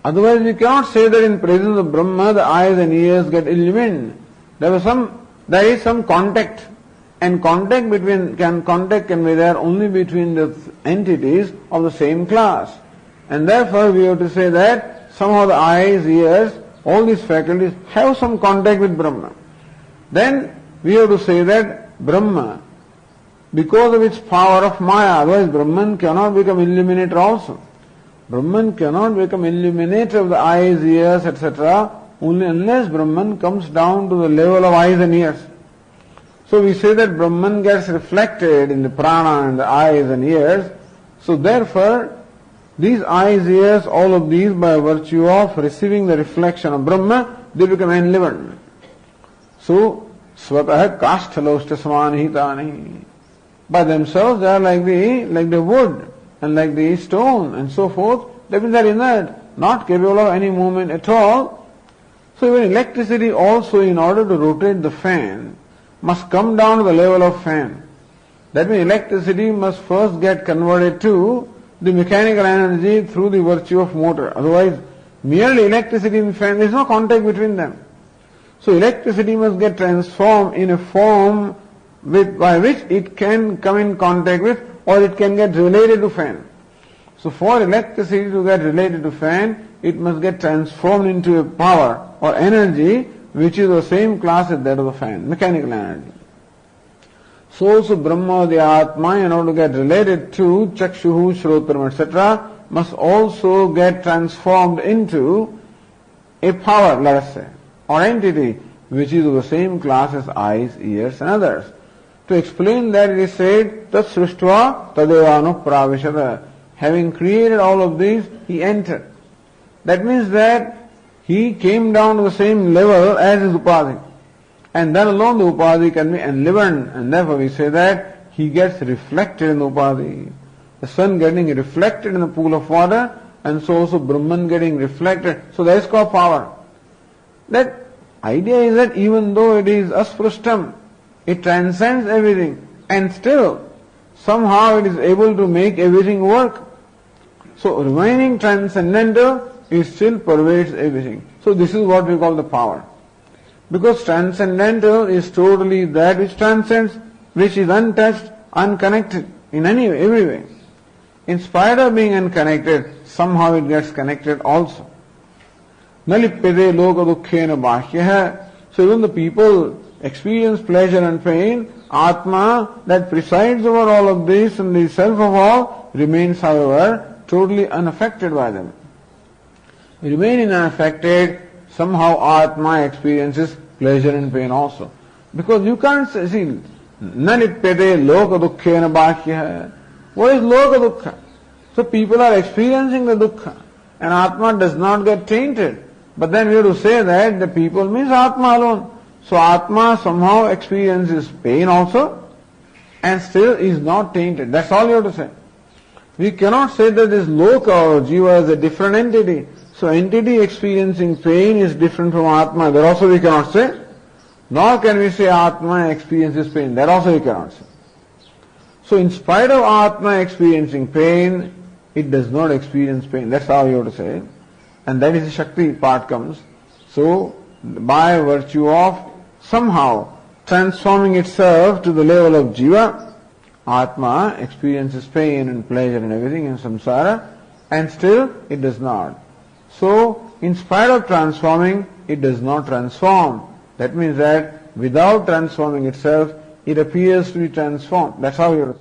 Otherwise we cannot say that in presence of Brahma the eyes and ears get illumined. There is some contact. And contact can be there only between the entities of the same class. And therefore we have to say that somehow the eyes, ears, all these faculties have some contact with Brahma. Then we have to say that Brahma, because of its power of Maya, otherwise Brahman cannot become illuminator also. Brahman cannot become illuminator of the eyes, ears, etc. only unless Brahman comes down to the level of eyes and ears. So we say that Brahman gets reflected in the prana and the eyes and ears. So therefore, these eyes, ears, all of these by virtue of receiving the reflection of Brahma, they become enlivened. So, swatah kasthaloshta samanihitani. By themselves they are like the wood and like the stone and so forth. That means they are inert, not capable of any movement at all. So even electricity also, in order to rotate the fan, must come down to the level of fan. That means electricity must first get converted to the mechanical energy through the virtue of motor. Otherwise, merely electricity and fan, there is no contact between them. So electricity must get transformed in a form by which it can come in contact with, or it can get related to fan. So for electricity to get related to fan, it must get transformed into a power or energy which is the same class as that of the fan, mechanical energy. So also Brahma, the Atma, in order to get related to Chakshuhu, Shrotaram, etc., must also get transformed into a power, let us say, or entity, which is of the same class as eyes, ears and others. To explain that, it is said, Tat Srishtva Tadevanu Pravishada. Having created all of these, he entered. That means that he came down to the same level as his Upadhi. And then alone the Upadhi can be enlivened, and therefore we say that he gets reflected in the Upadhi. The sun getting reflected in the pool of water, and so also Brahman getting reflected. So that is called power. That idea is that even though it is asprishtam, it transcends everything, and still somehow it is able to make everything work. So remaining transcendental, it still pervades everything. So this is what we call the power. Because transcendental is totally that which transcends, which is untouched, unconnected in every way. In spite of being unconnected, somehow it gets connected also. Nalipyate loka dukkhena bāhyah. So even the people experience pleasure and pain, Atma that presides over all of this and the self of all remains, however, totally unaffected by them. Remaining unaffected, somehow Atma experiences pleasure and pain also. Because you can't see, Nalipyate loka dukkhena bāhyah. What is loka dukkha? So people are experiencing the dukkha, and Atma does not get tainted. But then we have to say that the people means Atma alone. So Atma somehow experiences pain also, and still is not tainted. That's all you have to say. We cannot say that this loka or jiva is a different entity. So entity experiencing pain is different from Atma. That also we cannot say. Nor can we say Atma experiences pain. That also we cannot say. So in spite of Atma experiencing pain, it does not experience pain. That's how you have to say. And that is the Shakti part comes. So by virtue of somehow transforming itself to the level of jiva, Atma experiences pain and pleasure and everything in samsara, and still it does not. So in spite of transforming, it does not transform. That means that without transforming itself, it appears to be transformed. That's how you